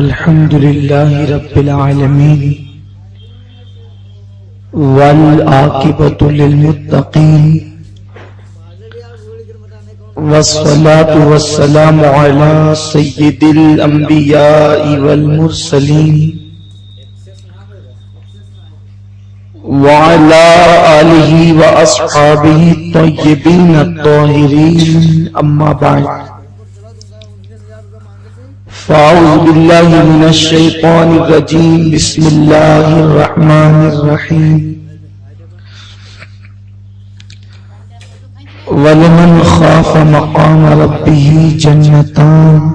الحمد لله رب العالمين والعاقبة للمتقين والصلاة والسلام على سيد الأنبياء والمرسلين وعلى آله وأصحابه الطيبين الطاهرين أما بعد فأعوذ بالله من الشيطان الرجيم بسم الله الرحمن الرحيم ولمن خاف مقام ربه جنتان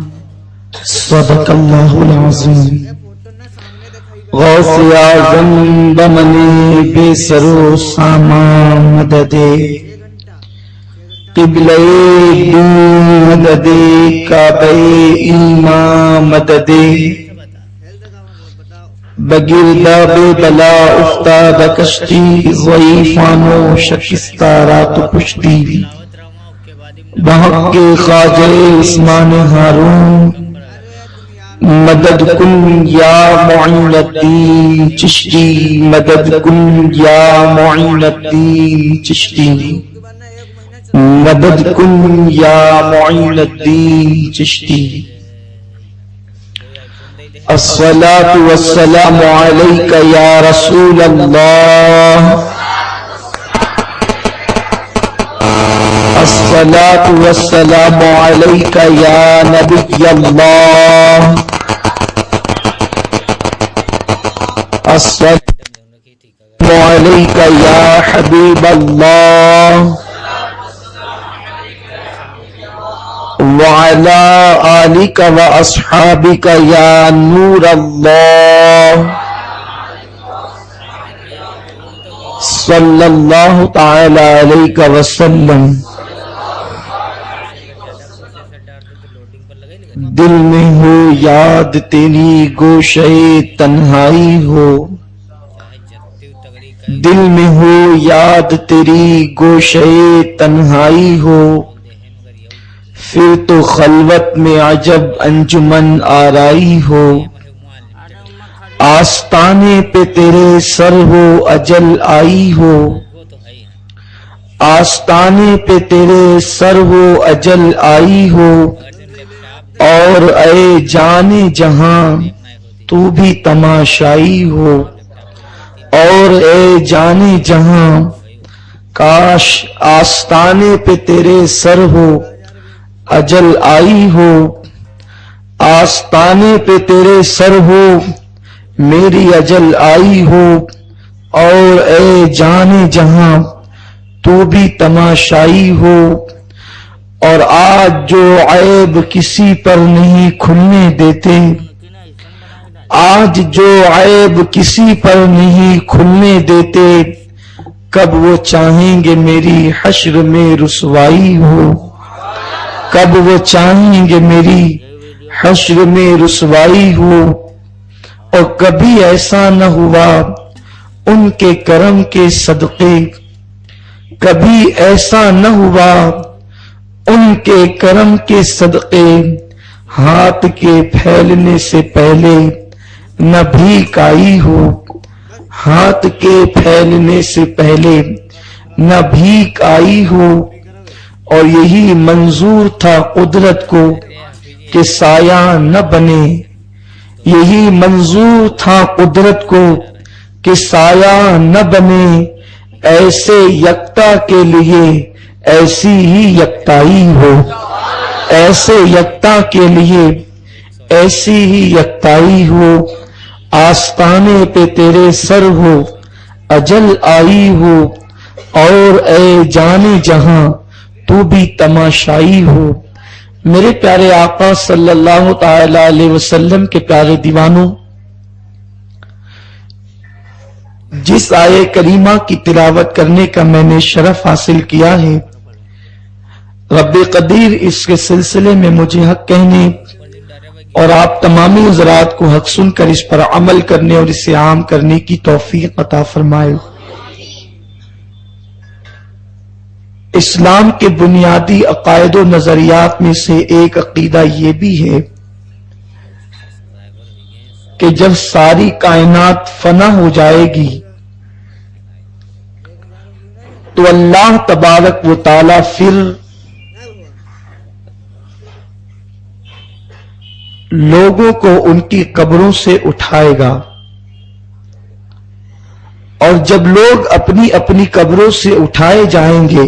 صدق الله العظيم غوث اعظم بمنے بے سرو سامان مددے قبلہ دین مددے کعبہ ایمان مددے بگردہ بے بلا افتاد کشتی ضعیفانو شکستہ رات پشتی بحق کے خواجہ عثمان ہارون مدد کن یا معین الدین چشتی مدد کن یا معین الدین چشتی مدد کن یا معین الدین چشتی الصلاة والسلام علیک یا رسول اللہ الصلاة والسلام علیک یا نبی اللہ الصلاة علیک یا حبیب اللہ وعلى آلك وأصحابك يا نور الله صلى الله تعالى عليك وسلم دل میں ہو یاد تیری گوشے تنہائی ہو دل میں ہو یاد تیری گوشے تنہائی ہو پھر تو خلوت میں عجب انجمن آرائی ہو آستانے پہ تیرے سر ہو اجل آئی ہو آستانے پہ تیرے سر ہو اجل آئی ہو اور اے جانے جہاں تو بھی تماشائی ہو اور اے جانے جہاں کاش آستانے پہ تیرے سر ہو اجل آئی ہو آستانے پہ تیرے سر ہو میری اجل آئی ہو اور اے جانے جہاں تو بھی تماشائی ہو اور آج جو عیب کسی پر نہیں کھلنے دیتے آج جو عیب کسی پر نہیں کھلنے دیتے کب وہ چاہیں گے میری حشر میں رسوائی ہو کب وہ چاہیں گے میری حشر میں رسوائی ہو اور کبھی ایسا نہ ہوا ان کے کرم کے صدقے کبھی ایسا نہ ہوا ان کے کرم کے صدقے ہاتھ کے پھیلنے سے پہلے نہ بھیک آئی ہو ہاتھ کے پھیلنے سے پہلے نہ بھیک آئی ہو اور یہی منظور تھا قدرت کو کہ سایہ نہ بنے یہی منظور تھا قدرت کو کہ سایہ نہ بنے ایسے یکتا کے لیے ایسی ہی یکتائی ہو ایسے یکتا کے لیے ایسی ہی یکتائی ہو آستانے پہ تیرے سر ہو اجل آئی ہو اور اے جانے جہاں تو بھی تماشائی ہو میرے پیارے آقا صلی اللہ تعالی علیہ وسلم کے پیارے دیوانوں جس آیے کریمہ کی تلاوت کرنے کا میں نے شرف حاصل کیا ہے رب قدیر اس کے سلسلے میں مجھے حق کہنے اور آپ تمامی حضرات کو حق سن کر اس پر عمل کرنے اور اسے عام کرنے کی توفیق عطا فرمائے اسلام کے بنیادی عقائد و نظریات میں سے ایک عقیدہ یہ بھی ہے کہ جب ساری کائنات فنا ہو جائے گی تو اللہ تبارک و تعالی پھر لوگوں کو ان کی قبروں سے اٹھائے گا، اور جب لوگ اپنی اپنی قبروں سے اٹھائے جائیں گے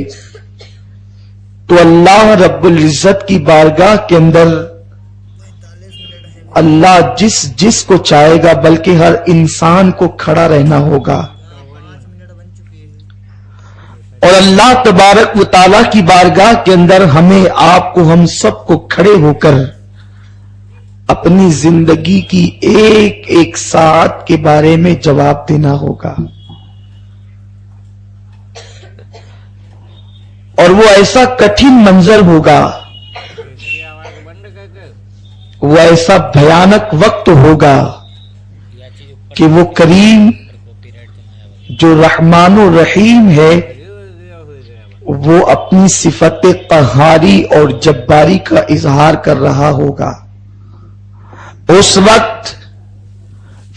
تو اللہ رب العزت کی بارگاہ کے اندر اللہ جس کو چاہے گا، بلکہ ہر انسان کو کھڑا رہنا ہوگا، اور اللہ تبارک و تعالیٰ کی بارگاہ کے اندر ہمیں، آپ کو، ہم سب کو کھڑے ہو کر اپنی زندگی کی ایک ایک ساعت کے بارے میں جواب دینا ہوگا، اور وہ ایسا کٹھن منظر ہوگا، وہ ایسا بھیانک وقت ہوگا کہ وہ کریم جو رحمان و رحیم ہے وہ اپنی صفت قہاری اور جباری کا اظہار کر رہا ہوگا۔ اس وقت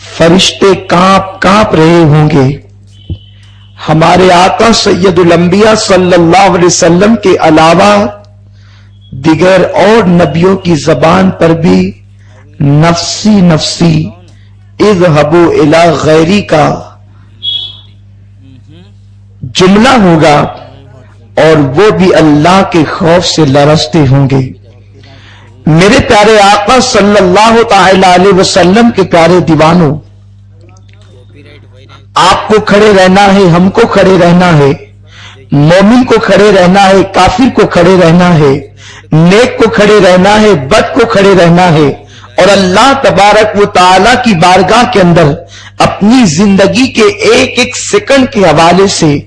فرشتے کانپ رہے ہوں گے۔ ہمارے آقا سید الانبیاء صلی اللہ علیہ وسلم کے علاوہ دیگر اور نبیوں کی زبان پر بھی نفسی نفسی اذهبوا الی غیری کا جملہ ہوگا، اور وہ بھی اللہ کے خوف سے لرزتے ہوں گے۔ میرے پیارے آقا صلی اللہ تعالی علیہ وسلم کے پیارے دیوانوں، آپ کو کھڑے رہنا ہے، ہم کو کھڑے رہنا ہے، مومن کو کھڑے رہنا ہے، کافر کو کھڑے رہنا ہے، نیک کو کھڑے رہنا ہے، بد کو کھڑے رہنا ہے، اور اللہ تبارک و تعالی کی بارگاہ کے اندر اپنی زندگی کے ایک ایک سیکنڈ کے حوالے سے،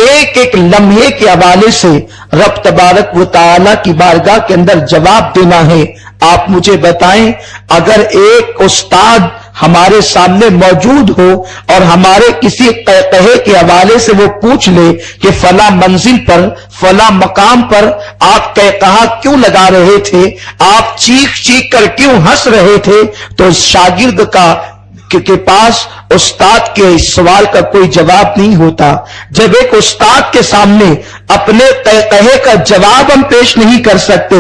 ایک ایک لمحے کے حوالے سے رب تبارک و تعالی کی بارگاہ کے اندر جواب دینا ہے۔ آپ مجھے بتائیں، اگر ایک استاد ہمارے سامنے موجود ہو اور ہمارے کسی قہقہے کے حوالے سے وہ پوچھ لے کہ فلاں منزل پر، فلاں مقام پر آپ قہقہا کیوں لگا رہے تھے، آپ چیخ چیخ کر کیوں ہنس رہے تھے، تو شاگرد کے پاس استاد کے اس سوال کا کوئی جواب نہیں ہوتا۔ جب ایک استاد کے سامنے اپنے قہقہے کا جواب ہم پیش نہیں کر سکتے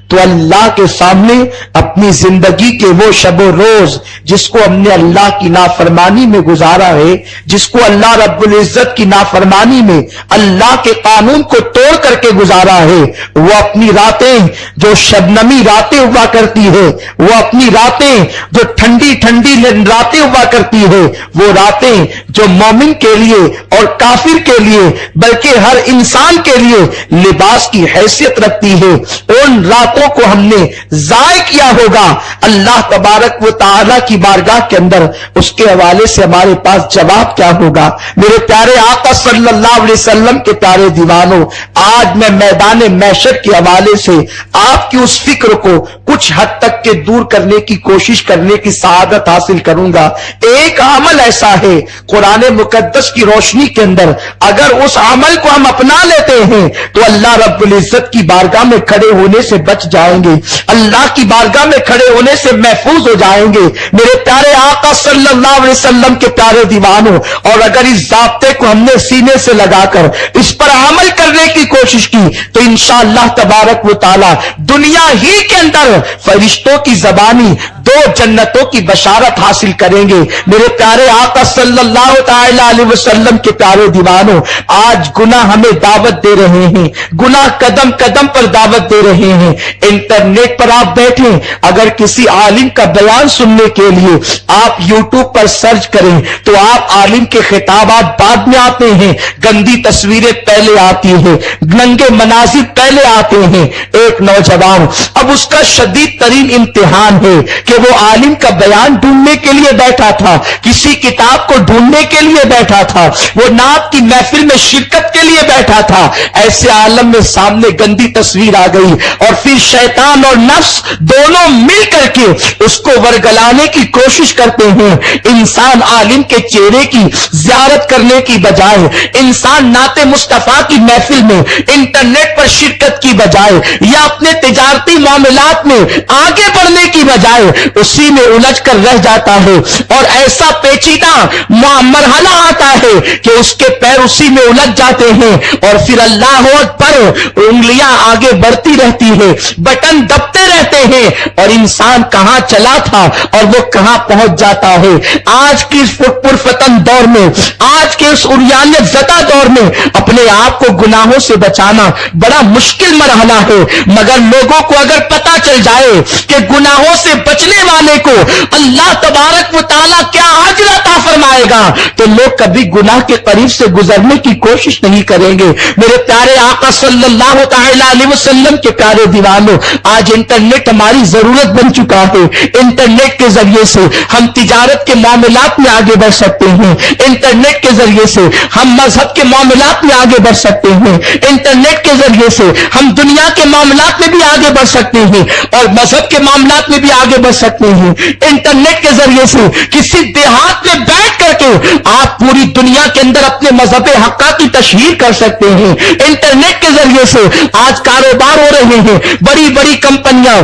تو اللہ کے سامنے اپنی زندگی کے وہ شب و روز جس کو ہم نے اللہ کی نافرمانی میں گزارا ہے، جس کو اللہ رب العزت کی نافرمانی میں اللہ کے قانون کو توڑ کر کے گزارا ہے، وہ اپنی راتیں جو شبنمی راتیں ہوا کرتی ہے، وہ اپنی راتیں جو ٹھنڈی ٹھنڈی راتیں ہوا کرتی ہے، وہ راتیں جو مومن کے لیے اور کافر کے لیے بلکہ ہر انسان کے لیے لباس کی حیثیت رکھتی ہے، ان راتوں کو ہم نے ضائع کیا ہوگا۔ اللہ تبارک و تعالی کی بارگاہ کے اندر اس کے حوالے سے ہمارے پاس جواب کیا ہوگا؟ میرے پیارے آقا صلی اللہ علیہ وسلم کے پیارے دیوانوں، آج میں میدان محشر کے حوالے سے آپ کی اس فکر کو کچھ حد تک کے دور کرنے کی کوشش کرنے کی سعادت حاصل کروں گا۔ ایک عمل ایسا ہے قرآن مقدس کی روشنی کے اندر، اگر اس عمل کو ہم اپنا لیتے ہیں تو اللہ رب العزت کی بارگاہ میں کھڑے ہونے سے بچ جائیں گے، اللہ کی بارگاہ میں کھڑے ہونے سے محفوظ ہو جائیں گے۔ میرے پیارے آقا صلی اللہ علیہ وسلم کے پیارے دیوانوں، اور اگر اس ضابطے کو ہم نے سینے سے لگا کر اس پر عمل کرنے کی کوشش کی تو انشاءاللہ تبارک و تعالی دنیا ہی کے اندر فرشتوں کی زبانی دو جنتوں کی بشارت حاصل کریں گے۔ میرے پیارے آقا صلی اللہ تعالی علیہ وسلم کے پیارے دیوانوں، آج گناہ ہمیں دعوت دے رہے ہیں، گناہ قدم قدم پر دعوت دے رہے ہیں۔ انٹرنیٹ پر آپ بیٹھیں، اگر کسی عالم کا بیان سننے کے لیے آپ یوٹیوب پر سرچ کریں تو آپ عالم کے خطابات بعد میں آتے ہیں، گندی تصویریں پہلے آتی ہیں، ننگے مناظر پہلے آتے ہیں۔ ایک نوجوان، اب اس کا شدید ترین امتحان ہے کہ وہ عالم کا بیان ڈھونڈنے کے لیے بیٹھا تھا، کسی کتاب کو ڈھونڈنے کے لیے بیٹھا تھا، وہ نعت کی محفل میں شرکت کے لیے بیٹھا تھا، ایسے عالم میں سامنے گندی تصویر آ گئی، اور پھر شیطان اور نفس دونوں مل کر کے اس کو ورگلانے کی کوشش کرتے ہیں۔ انسان عالم کے چہرے کی زیارت کرنے کی بجائے، انسان نعت مصطفیٰ مصطفیٰ کی محفل میں انٹرنیٹ پر شرکت کی بجائے یا اپنے تجارتی معاملات میں آگے بڑھنے کی بجائے اسی میں الجھ کر رہ جاتا ہے، اور ایسا پیچیدہ مرحلہ آتا ہے کہ اس کے پیر اسی میں الجھ جاتے ہیں، اور پھر اللہ اکبر انگلیاں آگے بڑھتی رہتی ہے، بٹن دبتے رہتے ہیں، اور انسان کہاں چلا تھا اور وہ کہاں پہنچ جاتا ہے۔ آج کی اس پرفتن دور میں، آج کے اس عریانیت زدہ دور میں اپنے آپ کو گناہوں سے بچانا بڑا مشکل مرحلہ ہے، مگر لوگوں کو اگر پتا چل جائے کہ گناہوں سے بچنے والے کو اللہ تبارک و تعالیٰ کیا اجر عطا فرمائے گا تو لوگ کبھی گناہ کے قریب سے گزرنے کی کوشش نہیں کریں گے۔ میرے پیارے آقا صلی اللہ تعالی علیہ وسلم کے پیارے دیوانوں، آج انٹرنیٹ ہماری ضرورت بن چکا ہے۔ انٹرنیٹ کے ذریعے سے ہم تجارت کے معاملات میں آگے بڑھ سکتے ہیں، انٹرنیٹ کے ذریعے سے ہم مذہب کے معاملات میں آگے بڑھ سکتے ہیں، انٹرنیٹ کے ذریعے سے ہم دنیا کے معاملات میں بھی آگے بڑھ سکتے ہیں اور مذہب کے معاملات میں بھی آگے بڑھ سکتے ہیں۔ انٹرنیٹ کے ذریعے سے کسی دیہات میں بیٹھ کر کے آپ پوری دنیا کے اندر اپنے مذہب حقہ کی تشہیر کر سکتے ہیں۔ انٹرنیٹ کے ذریعے سے آج کاروبار ہو رہے ہیں، بڑی بڑی کمپنیاں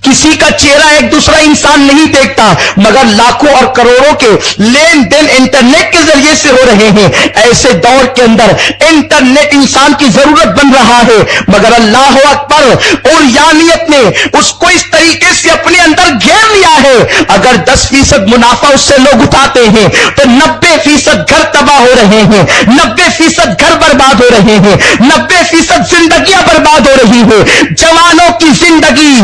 کسی کا چہرہ ایک دوسرا انسان نہیں دیکھتا، مگر لاکھوں اور کروڑوں کے لین دین انٹرنیٹ کے ذریعے سے ہو رہے ہیں۔ ایسے دور کے اندر انٹرنیٹ انسان کی ضرورت بن رہا ہے، مگر اللہ اکبر عریانیت نے اس کو اس طریقے سے اپنے اندر گھیر لیا ہے، اگر 10% منافع اس سے لوگ اٹھاتے ہیں تو 90% گھر تباہ ہو رہے ہیں، 90% گھر برباد ہو رہے ہیں، 90% زندگیاں برباد ہو رہی ہیں، جوانوں کی زندگی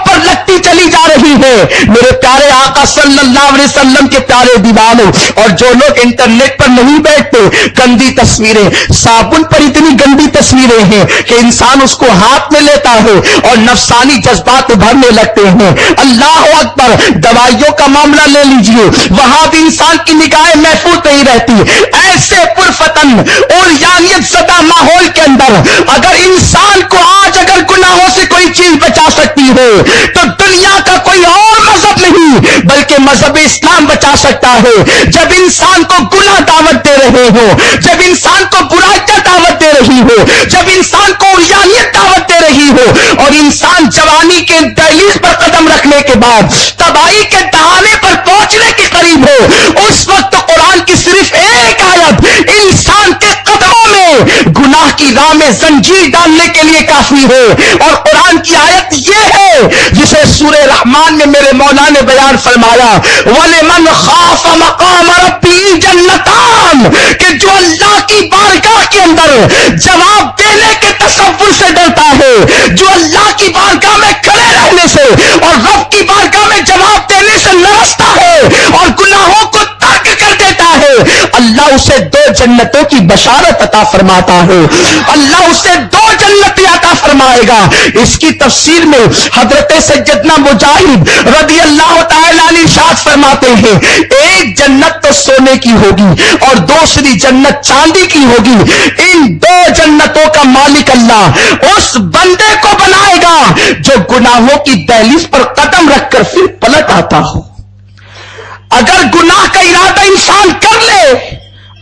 پر لگتی چلی جا رہی ہے۔ میرے پیارے آقا صلی اللہ علیہ وسلم کے پیارے دیوانوں، اور جو لوگ انٹرنیٹ پر نہیں بیٹھتے، گندی تصویریں، صابن پر اتنی گندی تصویریں ہیں کہ انسان اس کو ہاتھ میں لیتا ہے اور نفسانی جذبات ابھرنے لگتے ہیں۔ اللہ اکبر، دوائیوں کا معاملہ لے لیجئے، وہاں بھی انسان کی نگاہیں محفوظ نہیں رہتی۔ ایسے پرفتن اور یانیت زدہ ماحول کے اندر اگر انسان کو آج اگر گناہوں سے کوئی چیز بچا سکتی ہے تو دنیا کا کوئی اور مذہب نہیں بلکہ مذہب اسلام بچا سکتا ہے۔ جب انسان کو گناہ دعوت دے رہے ہو، جب انسان کو برائیاں دعوت دے رہی ہو، جب انسان کو عریانیت دعوت دے رہی ہو، اور انسان جوانی کے دہلیز پر قدم رکھنے کے بعد تباہی کے دہانے پر پہنچنے کے قریب ہو، اس وقت قرآن کی صرف ایک آیت انسان کے قدموں میں گناہ کی راہ میں زنجیر ڈالنے کے لیے کافی ہے، اور قرآن کی آیت یہ ہے جسے سورہ رحمان میں میرے مولا نے بیان فرمایا، وَلِمَنْ خَافَ مَقَامَ رَبِّهِ جَنَّتَانِ، کہ جو اللہ کی بارگاہ کے اندر جواب دینے کے تصور سے ڈرتا ہے، جو اللہ کی بارگاہ میں کھڑے رہنے سے اور رب کی بارگاہ میں جواب دینے سے لرزتا ہے اور گناہوں کو ترک کر دیتا ہے، اللہ اسے 2 جنتوں کی بشارت عطا فرماتا ہے، اللہ اسے 2 جنتیں عطا فرمائے گا۔ اس کی تفسیر میں حضرت سیدنا مجاہد رضی اللہ تعالیٰ عنہ ارشاد فرماتے ہیں، ایک جنت تو سونے کی ہوگی اور دوسری جنت چاندی کی ہوگی، ان 2 جنتوں کا مالک اللہ اس بندے کو بنائے گا جو گناہوں کی دہلیز پر قدم رکھ کر پھر پلٹ آتا ہو۔ اگر گناہ کا ارادہ انسان کر لے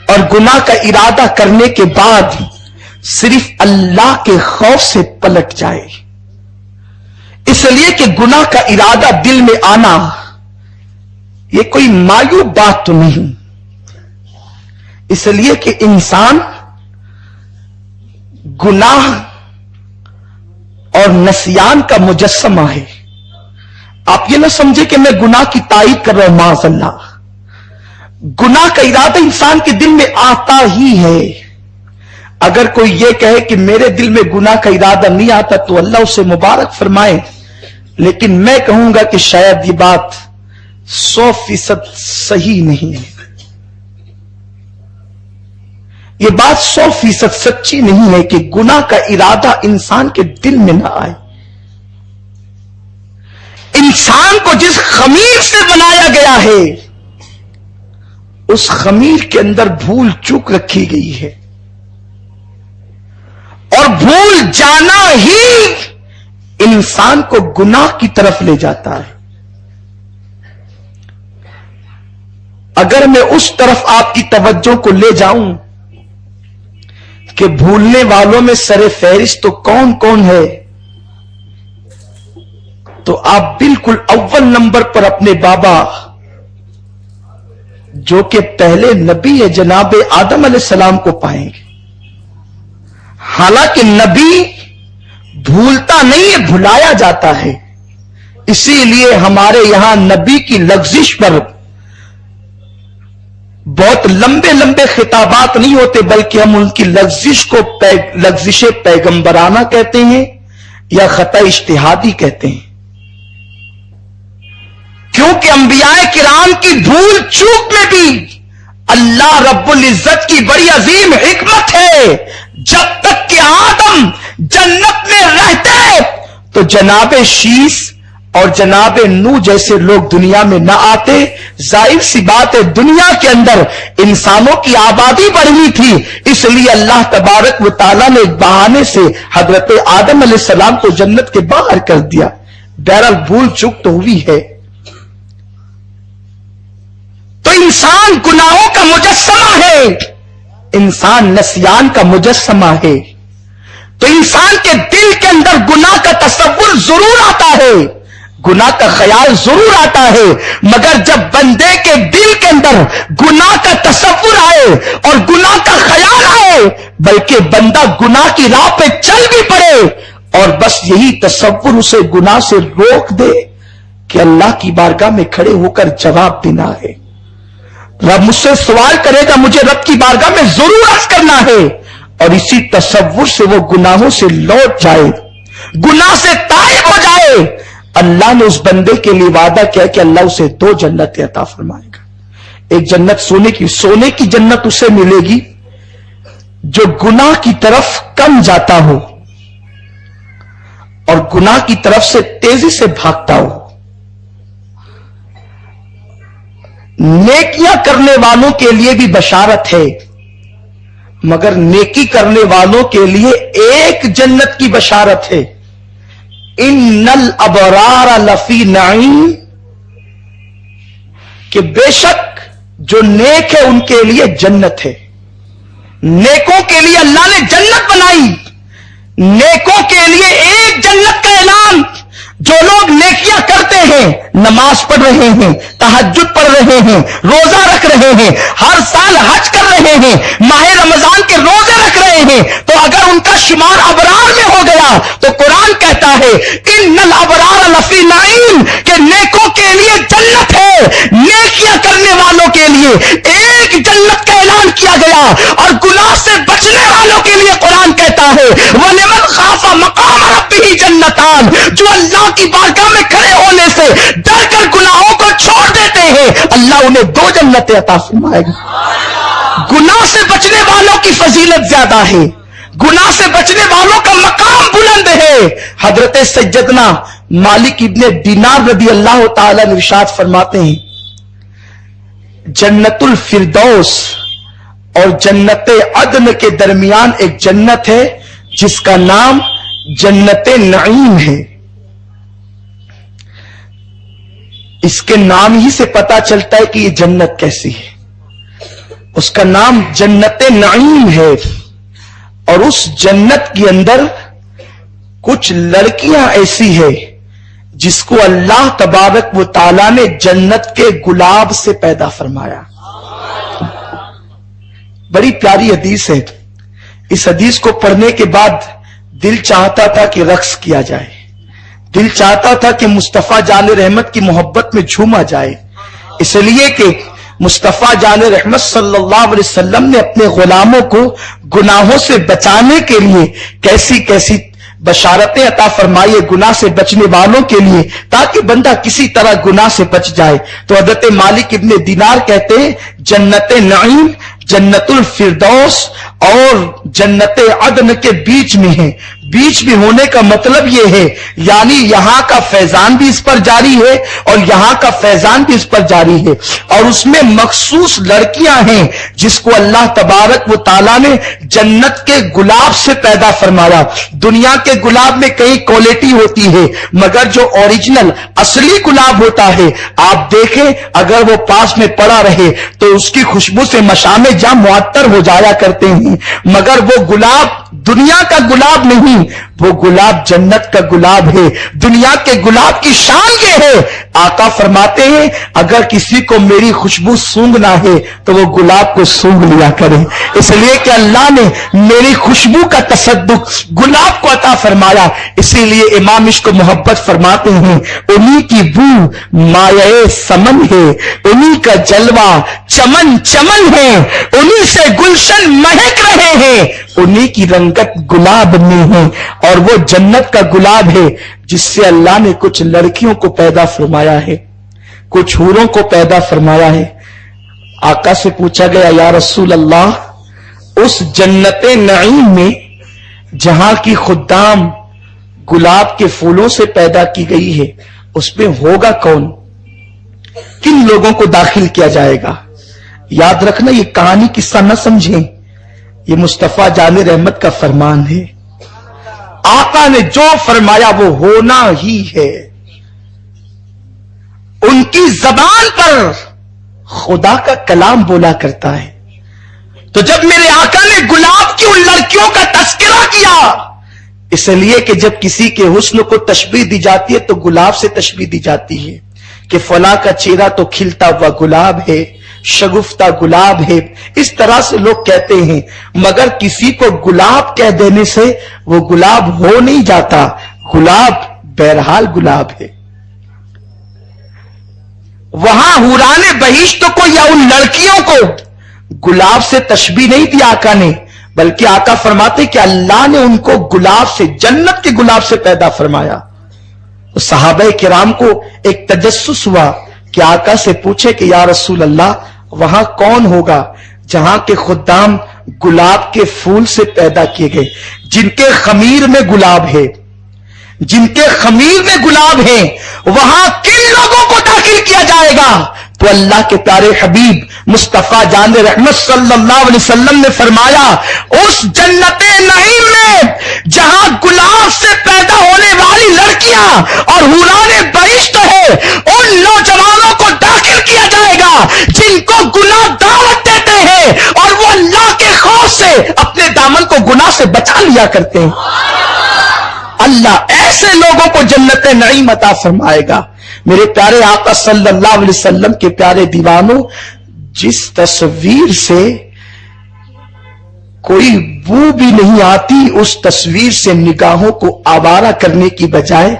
اور گناہ کا ارادہ کرنے کے بعد صرف اللہ کے خوف سے پلٹ جائے، اس لیے کہ گناہ کا ارادہ دل میں آنا یہ کوئی معیوب بات تو نہیں، اس لیے کہ انسان گناہ اور نسیان کا مجسمہ ہے۔ آپ یہ نہ سمجھے کہ میں گناہ کی تائید کر رہا ہوں، معاذ اللہ، گناہ کا ارادہ انسان کے دل میں آتا ہی ہے۔ اگر کوئی یہ کہے کہ میرے دل میں گناہ کا ارادہ نہیں آتا تو اللہ اسے مبارک فرمائے، لیکن میں کہوں گا کہ شاید یہ بات 100% صحیح نہیں ہے، یہ بات 100% سچی نہیں ہے کہ گناہ کا ارادہ انسان کے دل میں نہ آئے۔ انسان کو جس خمیر سے بنایا گیا ہے اس خمیر کے اندر بھول چوک رکھی گئی ہے، اور بھول جانا ہی انسان کو گناہ کی طرف لے جاتا ہے۔ اگر میں اس طرف آپ کی توجہ کو لے جاؤں کہ بھولنے والوں میں سر فہرست تو کون کون ہے، تو آپ بالکل اول نمبر پر اپنے بابا جو کہ پہلے نبی ہے جناب آدم علیہ السلام کو پائیں گے۔ حالانکہ نبی بھولتا نہیں ہے، بھلایا جاتا ہے، اسی لیے ہمارے یہاں نبی کی لغزش پر بہت لمبے لمبے خطابات نہیں ہوتے، بلکہ ہم ان کی لغزش کو لغزش پیغمبرانہ کہتے ہیں یا خطا اجتہادی کہتے ہیں، کیونکہ انبیاء کرام کی بھول چوک میں بھی اللہ رب العزت کی بڑی عظیم حکمت ہے۔ جب تک کہ آدم جنت میں رہتے تو جناب شیس اور جناب نوح جیسے لوگ دنیا میں نہ آتے۔ ظاہر سی بات ہے دنیا کے اندر انسانوں کی آبادی بڑھنی تھی، اس لیے اللہ تبارک و تعالیٰ نے ایک بہانے سے حضرت آدم علیہ السلام کو جنت کے باہر کر دیا۔ بہرحال بھول چوک تو ہوئی ہے، تو انسان گناہوں کا مجسمہ ہے، انسان نسیان کا مجسمہ ہے، تو انسان کے دل کے اندر گناہ کا تصور ضرور آتا ہے، گناہ کا خیال ضرور آتا ہے، مگر جب بندے کے دل کے اندر گناہ کا تصور آئے اور گناہ کا خیال آئے، بلکہ بندہ گناہ کی راہ پہ چل بھی پڑے اور بس یہی تصور اسے گناہ سے روک دے کہ اللہ کی بارگاہ میں کھڑے ہو کر جواب دینا ہے، رب مجھ سے سوال کرے گا، مجھے رب کی بارگاہ میں ضرور عرض کرنا ہے، اور اسی تصور سے وہ گناہوں سے لوٹ جائے، گناہ سے تائب ہو جائے، اللہ نے اس بندے کے لیے وعدہ کیا کہ اللہ اسے 2 جنتیں عطا فرمائے گا۔ ایک جنت سونے کی جنت اسے ملے گی جو گناہ کی طرف کم جاتا ہو اور گناہ کی طرف سے تیزی سے بھاگتا ہو۔ نیکیاں کرنے والوں کے لیے بھی بشارت ہے، مگر نیکی کرنے والوں کے لیے ایک جنت کی بشارت ہے، ان الابرار لفی نعیم، کہ بے شک جو نیک ہے ان کے لیے جنت ہے۔ نیکوں کے لیے اللہ نے جنت بنائی، نیکوں کے لیے ایک جنت کا اعلان۔ جو لوگ نیکیاں کرتے ہیں، نماز پڑھ رہے ہیں، تہجد پڑھ رہے ہیں، روزہ رکھ رہے ہیں، ہر سال حج کر رہے ہیں، ماہ رمضان کے روزے رکھ رہے ہیں، تو اگر ان کا شمار ابرار میں ہو گیا تو قرآن کہتا ہے ان الابرار لفی نعیم، کہ نیکوں کے لیے جنت ہے، نیکیاں کرنے والوں کے لیے ایک جنت کا اعلان کیا گیا، اور گناہ سے بچنے والوں کے لیے قرآن کہتا ہے وَلِمَنْ خَافَ مَقَامَ رَبِّهِ جَنَّتَانِ، جو اللہ کی بارگاہ میں کھڑے ہونے سے ڈر کر گناہوں کو چھوڑ دیتے ہیں، اللہ انہیں 2 جنتیں عطا فرمائے گا۔ گناہ سے بچنے والوں کی فضیلت زیادہ ہے، گناہ سے بچنے والوں کا مقام بلند ہے۔ حضرت سیدنا مالک ابن دینار رضی اللہ تعالی عنہ ارشاد فرماتے ہیں جنت الفردوس اور جنت عدن کے درمیان ایک جنت ہے جس کا نام جنت نعیم ہے۔ اس کے نام ہی سے پتا چلتا ہے کہ یہ جنت کیسی ہے، اس کا نام جنت نعیم ہے، اور اس جنت کے اندر کچھ لڑکیاں ایسی ہے جس کو اللہ تبارک و تعالیٰ نے جنت کے گلاب سے پیدا فرمایا۔ بڑی پیاری حدیث ہے، اس حدیث کو پڑھنے کے بعد دل چاہتا تھا کہ رقص کیا جائے، دل چاہتا تھا کہ مصطفیٰ جان رحمت کی محبت میں جھوما جائے، اس لیے کہ مصطفیٰ جان رحمت صلی اللہ علیہ وسلم نے اپنے غلاموں کو گناہوں سے بچانے کے لیے کیسی کیسی بشارتیں عطا فرمائی ہے گناہ سے بچنے والوں کے لیے، تاکہ بندہ کسی طرح گناہ سے بچ جائے۔ تو حضرت مالک ابن دینار کہتے ہیں جنت نعیم، جنت الفردوس اور جنت عدن کے بیچ میں ہے، بیچ میں ہونے کا مطلب یہ ہے یعنی یہاں کا فیضان بھی اس پر جاری ہے اور یہاں کا فیضان بھی اس پر جاری ہے، اور اس میں مخصوص لڑکیاں ہیں جس کو اللہ تبارک و تعالیٰ نے جنت کے گلاب سے پیدا فرمایا۔ دنیا کے گلاب میں کئی کوالٹی ہوتی ہے مگر جو اوریجنل اصلی گلاب ہوتا ہے آپ دیکھیں اگر وہ پاس میں پڑا رہے تو اس کی خوشبو سے مشام جاں معطر ہو جایا کرتے ہیں، مگر وہ گلاب دنیا کا گلاب نہیں، وہ گلاب جنت کا گلاب ہے۔ دنیا کے گلاب کی شان یہ ہے، آقا فرماتے ہیں اگر کسی کو میری خوشبو سونگنا ہے تو وہ گلاب کو سونگ لیا کرے، اس لیے کہ اللہ نے میری خوشبو کا تصدق گلاب کو عطا فرمایا۔ اسی لیے امام عشق و محبت فرماتے ہیں انہی کی بو مایہ سمن ہے، انہی کا جلوہ چمن چمن ہے، انہی سے گلشن مہک رہے ہیں، انہی کی رنگت گلاب میں ہے، اور وہ جنت کا گلاب ہے جس سے اللہ نے کچھ لڑکیوں کو پیدا فرمایا ہے، کچھ حوروں کو پیدا فرمایا ہے۔ آقا سے پوچھا گیا یا رسول اللہ اس جنت نعیم میں جہاں کی خدام گلاب کے پھولوں سے پیدا کی گئی ہے اس میں ہوگا کون، کن لوگوں کو داخل کیا جائے گا؟ یاد رکھنا یہ کہانی قصہ نہ سمجھیں، یہ مصطفیٰ جان رحمت کا فرمان ہے۔ آقا نے جو فرمایا وہ ہونا ہی ہے، ان کی زبان پر خدا کا کلام بولا کرتا ہے۔ تو جب میرے آقا نے گلاب کی ان لڑکیوں کا تذکرہ کیا، اس لیے کہ جب کسی کے حسن کو تشبیہ دی جاتی ہے تو گلاب سے تشبیہ دی جاتی ہے کہ فلاں کا چہرہ تو کھلتا ہوا گلاب ہے، شگفتہ گلاب ہے، اس طرح سے لوگ کہتے ہیں، مگر کسی کو گلاب کہہ دینے سے وہ گلاب ہو نہیں جاتا، گلاب بہرحال گلاب ہے۔ وہاں حوران بہشت کو یا ان لڑکیوں کو گلاب سے تشبیہ نہیں دی آقا نے، بلکہ آقا فرماتے کہ اللہ نے ان کو گلاب سے، جنت کے گلاب سے پیدا فرمایا۔ صحابہ کرام کو ایک تجسس ہوا کہ آقا سے پوچھے کہ یا رسول اللہ وہاں کون ہوگا جہاں کے خدام گلاب کے پھول سے پیدا کیے گئے، جن کے خمیر میں گلاب ہے، جن کے خمیر میں گلاب ہے، وہاں کن لوگوں کو داخل کیا جائے گا؟ تو اللہ کے پیارے حبیب مصطفیٰ جان رحمت صلی اللہ علیہ وسلم نے فرمایا اس جنت نعیم میں جہاں گلاب سے پیدا ہونے والی لڑکیاں اور حوران بہشت ہے، ان نوجوانوں کو داخل کیا جائے گا جن کو گناہ دعوت دیتے ہیں اور وہ اللہ کے خوف سے اپنے دامن کو گناہ سے بچا لیا کرتے ہیں۔ اللہ ایسے لوگوں کو جنت نعیم عطا فرمائے گا۔ میرے پیارے آقا صلی اللہ علیہ وسلم کے پیارے دیوانوں، جس تصویر سے کوئی بو بھی نہیں آتی اس تصویر سے نگاہوں کو آوارہ کرنے کی بجائے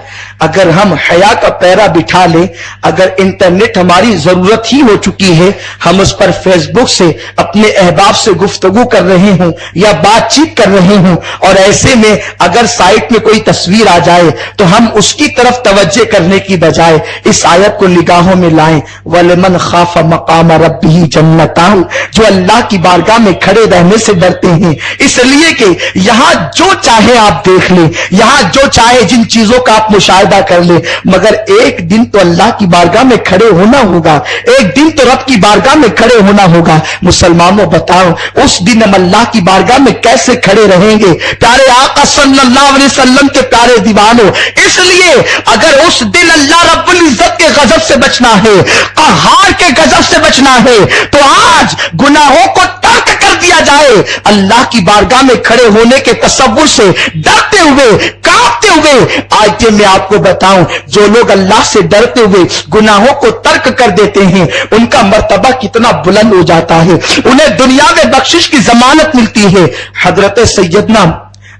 اگر ہم حیا کا پیرا بٹھا لیں، اگر انٹرنیٹ ہماری ضرورت ہی ہو چکی ہے، ہم اس پر فیس بک سے اپنے احباب سے گفتگو کر رہے ہوں یا بات چیت کر رہے ہوں اور ایسے میں اگر سائٹ میں کوئی تصویر آ جائے تو ہم اس کی طرف توجہ کرنے کی بجائے اس آیت کو نگاہوں میں لائیں، وَلِمَنْ خَافَ مَقَامَ رَبِّهِ جَنَّتَانِ، جو اللہ کی بارگاہ میں کھڑے رہنے سے ڈرتے ہیں، اس لیے کہ یہاں جو چاہے آپ دیکھ لیں، یہاں جو چاہے جن چیزوں کا آپ مشاہدہ کر لیں، مگر ایک دن تو اللہ کی بارگاہ میں کھڑے ہونا ہوگا، ایک دن تو رب کی بارگاہ میں کھڑے ہونا ہوگا۔ مسلمانوں بتاؤ اس دن ہم اللہ کی بارگاہ میں کیسے کھڑے رہیں گے؟ پیارے آقا صلی اللہ علیہ وسلم کے پیارے دیوانوں، اس لیے اگر اس دن اللہ رب العزت کے غضب سے بچنا ہے، قہار کے غضب سے بچنا ہے، تو آج گناہوں کو ترک کر دیا جائے، اللہ کی بارگاہ میں کھڑے ہونے کے تصور سے ڈرتے ہوئے، کانپتے ہوئے۔ آج میں آپ کو بتاؤں جو لوگ اللہ سے ڈرتے ہوئے گناہوں کو ترک کر دیتے ہیں ان کا مرتبہ کتنا بلند ہو جاتا ہے، انہیں دنیا میں بخشش کی ضمانت ملتی ہے۔ حضرت سیدنا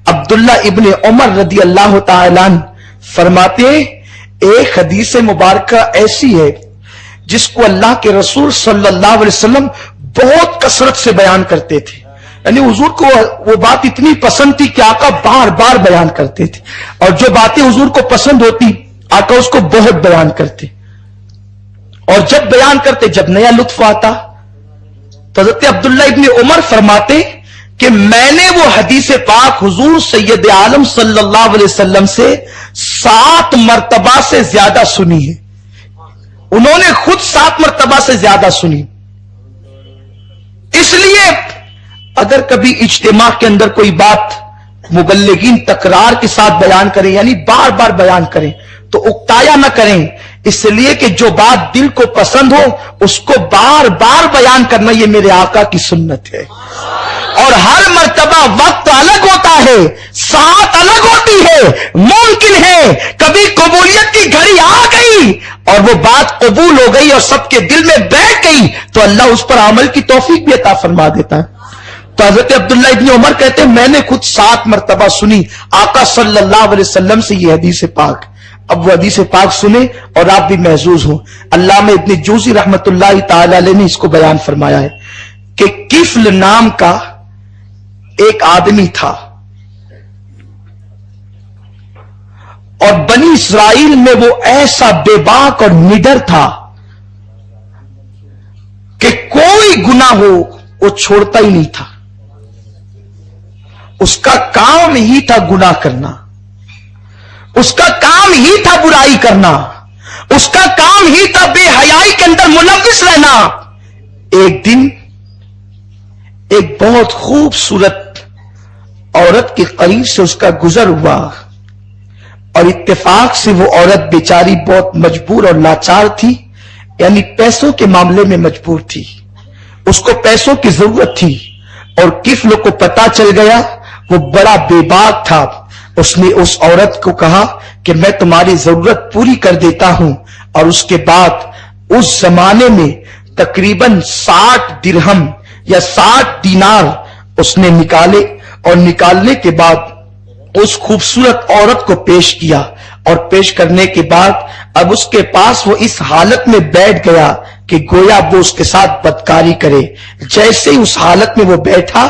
عبداللہ ابن عمر رضی اللہ تعالیٰ عنہ فرماتے ہیں ایک حدیث مبارکہ ایسی ہے جس کو اللہ کے رسول صلی اللہ علیہ وسلم بہت کثرت سے بیان کرتے تھے، یعنی حضور کو وہ بات اتنی پسند تھی کہ آقا بار بار بیان کرتے تھے، اور جو باتیں حضور کو پسند ہوتی آقا اس کو بہت بیان کرتے، اور جب بیان کرتے جب نیا لطف آتا تو حضرت عبداللہ ابن عمر فرماتے کہ میں نے وہ حدیث پاک حضور سید عالم صلی اللہ علیہ وسلم سے 7 مرتبہ سے زیادہ سنی ہے. انہوں نے خود 7 مرتبہ سے زیادہ سنی. اس لیے اگر کبھی اجتماع کے اندر کوئی بات مبلغین تکرار کے ساتھ بیان کریں، یعنی بار بار بیان کریں، تو اکتایا نہ کریں. اس لیے کہ جو بات دل کو پسند ہو اس کو بار بار بیان کرنا یہ میرے آقا کی سنت ہے. اور ہر مرتبہ وقت الگ ہوتا ہے، ساعت الگ ہوتی ہے. ممکن ہے کبھی قبولیت کی گھڑی آ گئی اور وہ بات قبول ہو گئی اور سب کے دل میں بیٹھ گئی تو اللہ اس پر عمل کی توفیق بھی عطا فرما دیتا ہے. تو حضرت عبداللہ ابن عمر کہتے ہیں میں نے خود 7 مرتبہ سنی آقا صلی اللہ علیہ وسلم سے یہ حدیث پاک. اب وہ حدیث پاک سنیں اور آپ بھی محظوظ ہوں. علامہ ابن جوزی رحمت اللہ تعالی علیہ نے اس کو بیان فرمایا ہے کہ کفل نام کا ایک آدمی تھا اور بنی اسرائیل میں وہ ایسا بے باک اور نڈر تھا کہ کوئی گناہ ہو وہ چھوڑتا ہی نہیں تھا. اس کا کام ہی تھا گناہ کرنا، اس کا کام ہی تھا برائی کرنا، اس کا کام ہی تھا بے حیائی کے اندر ملوث رہنا. ایک دن ایک بہت خوبصورت عورت کے قریب سے اس کا گزر ہوا اور اتفاق سے وہ عورت بیچاری بہت مجبور اور لاچار تھی، یعنی پیسوں کے معاملے میں مجبور تھی. اس کو پیسوں کی ضرورت تھی اور کفل کو پتا چل گیا. وہ بڑا بے باک تھا. اس نے اس عورت کو کہا کہ میں تمہاری ضرورت پوری کر دیتا ہوں. اور اس کے بعد اس زمانے میں تقریباً 60 درہم یا 60 دینار اس نے نکالے اور نکالنے کے بعد اس خوبصورت عورت کو پیش کیا. اور پیش کرنے کے بعد اب اس کے پاس وہ اس حالت میں بیٹھ گیا کہ گویا وہ اس کے ساتھ بدکاری کرے. جیسے اس حالت میں وہ بیٹھا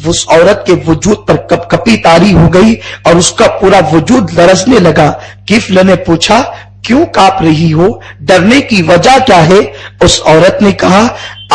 اس عورت کے وجود پر کپ کپی طاری ہو گئی اور اس کا پورا وجود لرزنے لگا. کفل نے پوچھا کیوں کانپ رہی ہو، ڈرنے کی وجہ کیا ہے؟ اس عورت نے کہا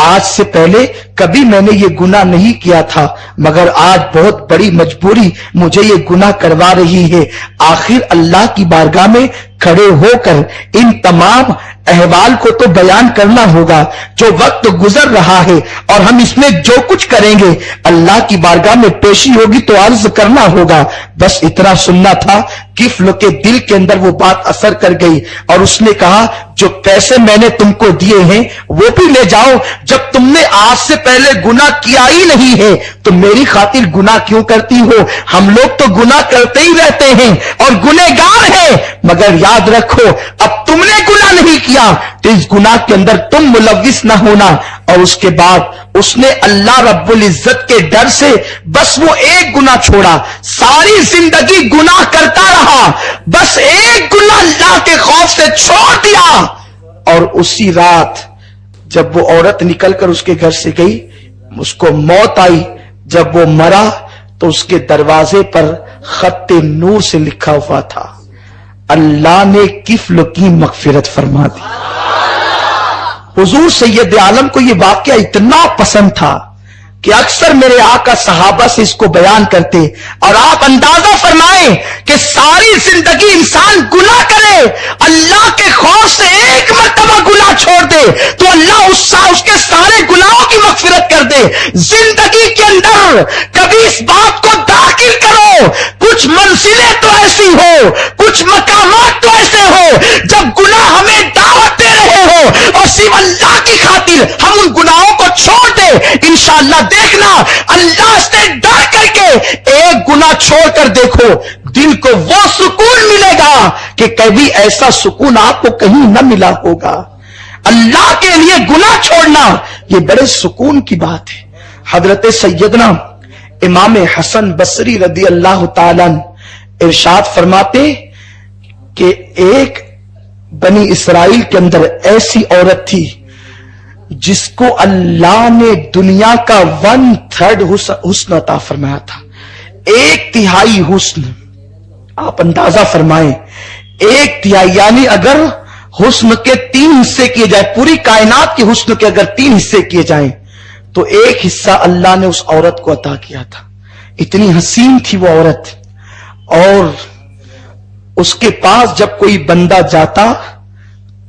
آج سے پہلے کبھی میں نے یہ گناہ نہیں کیا تھا مگر آج بہت بڑی مجبوری مجھے یہ گناہ کروا رہی ہے. آخر اللہ کی بارگاہ میں کھڑے ہو کر ان تمام احوال کو تو بیان کرنا ہوگا. جو وقت گزر رہا ہے اور ہم اس میں جو کچھ کریں گے اللہ کی بارگاہ میں پیشی ہوگی تو عرض کرنا ہوگا. بس اتنا سننا تھا. کفل کے دل کے اندر وہ بات اثر کر گئی اور اس نے کہا جو پیسے میں نے تم کو دیے ہیں وہ بھی لے جاؤ. جب تم نے آج سے پہلے گناہ کیا ہی نہیں ہے تو میری خاطر گناہ کیوں کرتی ہو؟ ہم لوگ تو گناہ کرتے ہی رہتے ہیں اور گنہگار ہیں، مگر یاد رکھو اب تم نے گناہ نہیں کیا تو اس گناہ کے اندر تم ملوث نہ ہونا. اور اس کے بعد اس نے اللہ رب العزت کے ڈر سے بس وہ ایک گناہ چھوڑا. ساری زندگی گناہ کرتا رہا، بس ایک گناہ اللہ کے خوف سے چھوڑ دیا. اور اسی رات جب وہ عورت نکل کر اس کے گھر سے گئی اس کو موت آئی. جب وہ مرا تو اس کے دروازے پر خط نور سے لکھا ہوا تھا اللہ نے کفل کی مغفرت فرما دی. حضور سید عالم کو یہ واقعہ اتنا پسند تھا کہ اکثر میرے آقا صحابہ سے اس کو بیان کرتے. اور آپ اندازہ فرمائیں کہ ساری زندگی انسان گناہ کرے، اللہ کے خوف سے ایک مرتبہ گناہ چھوڑ دے تو اللہ اس کے سارے گناہوں کی مغفرت کر دے. زندگی کے اندر کبھی اس بات کو داخل کرو، کچھ منزلیں تو ایسی ہو، کچھ مقامات تو ایسے ہو جب گناہ ہمیں دعوت دے رہے ہو اور صرف اللہ کی خاطر ہم ان گناہوں کو چھوڑ دیں. انشاءاللہ دیکھنا اللہ سے ڈر کر کے ایک گناہ چھوڑ کر دیکھو، دل کو وہ سکون ملے گا کہ کبھی ایسا سکون آپ کو کہیں نہ ملا ہوگا. اللہ کے لیے گناہ چھوڑنا یہ بڑے سکون کی بات ہے. حضرت سیدنا امام حسن بصری رضی اللہ تعالیٰ ارشاد فرماتے کہ ایک بنی اسرائیل کے اندر ایسی عورت تھی جس کو اللہ نے دنیا کا 1/3 حسن عطا فرمایا تھا. 1/3 حسن. آپ اندازہ فرمائیں 1/3 یعنی اگر حسن کے 3 حصے کیے جائیں، پوری کائنات کے حسن کے اگر 3 حصے کیے جائیں تو ایک حصہ اللہ نے اس عورت کو عطا کیا تھا. اتنی حسین تھی وہ عورت. اور اس کے پاس جب کوئی بندہ جاتا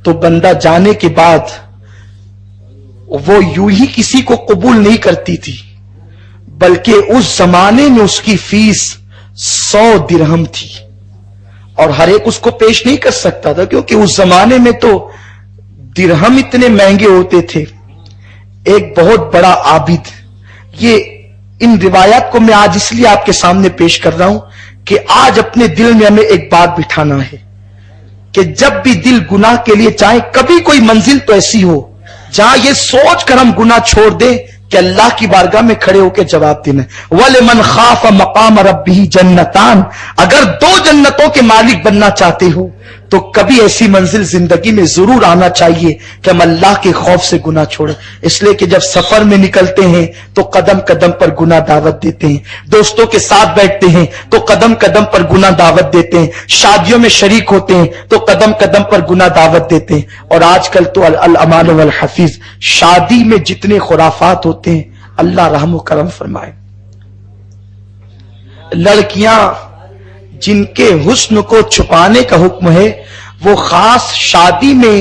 تو بندہ جانے کے بعد وہ یوں ہی کسی کو قبول نہیں کرتی تھی، بلکہ اس زمانے میں اس کی فیس 100 درہم تھی. اور ہر ایک اس کو پیش نہیں کر سکتا تھا، کیونکہ اس زمانے میں تو درہم اتنے مہنگے ہوتے تھے. ایک بہت بڑا عابد، یہ ان روایات کو میں آج اس لیے آپ کے سامنے پیش کر رہا ہوں کہ آج اپنے دل میں ہمیں ایک بات بٹھانا ہے کہ جب بھی دل گناہ کے لیے چاہے، کبھی کوئی منزل تو ایسی ہو جہاں یہ سوچ کر ہم گناہ چھوڑ دیں کہ اللہ کی بارگاہ میں کھڑے ہو کے جواب دینا. وَلِمَنْ خَافَ مَقَامَ رَبِّهِ جَنَّتَانِ، اگر 2 جنتوں کے مالک بننا چاہتے ہو تو کبھی ایسی منزل زندگی میں ضرور آنا چاہیے کہ ہم اللہ کے خوف سے گناہ چھوڑیں. اس لیے کہ جب سفر میں نکلتے ہیں تو قدم قدم پر گناہ دعوت دیتے ہیں، دوستوں کے ساتھ بیٹھتے ہیں تو قدم قدم پر گناہ دعوت دیتے ہیں، شادیوں میں شریک ہوتے ہیں تو قدم قدم پر گناہ دعوت دیتے ہیں. اور آج کل تو الامان والحفیظ، شادی میں جتنے خرافات ہوتے ہیں، اللہ رحم و کرم فرمائے. لڑکیاں جن کے حسن کو چھپانے کا حکم ہے وہ خاص شادی میں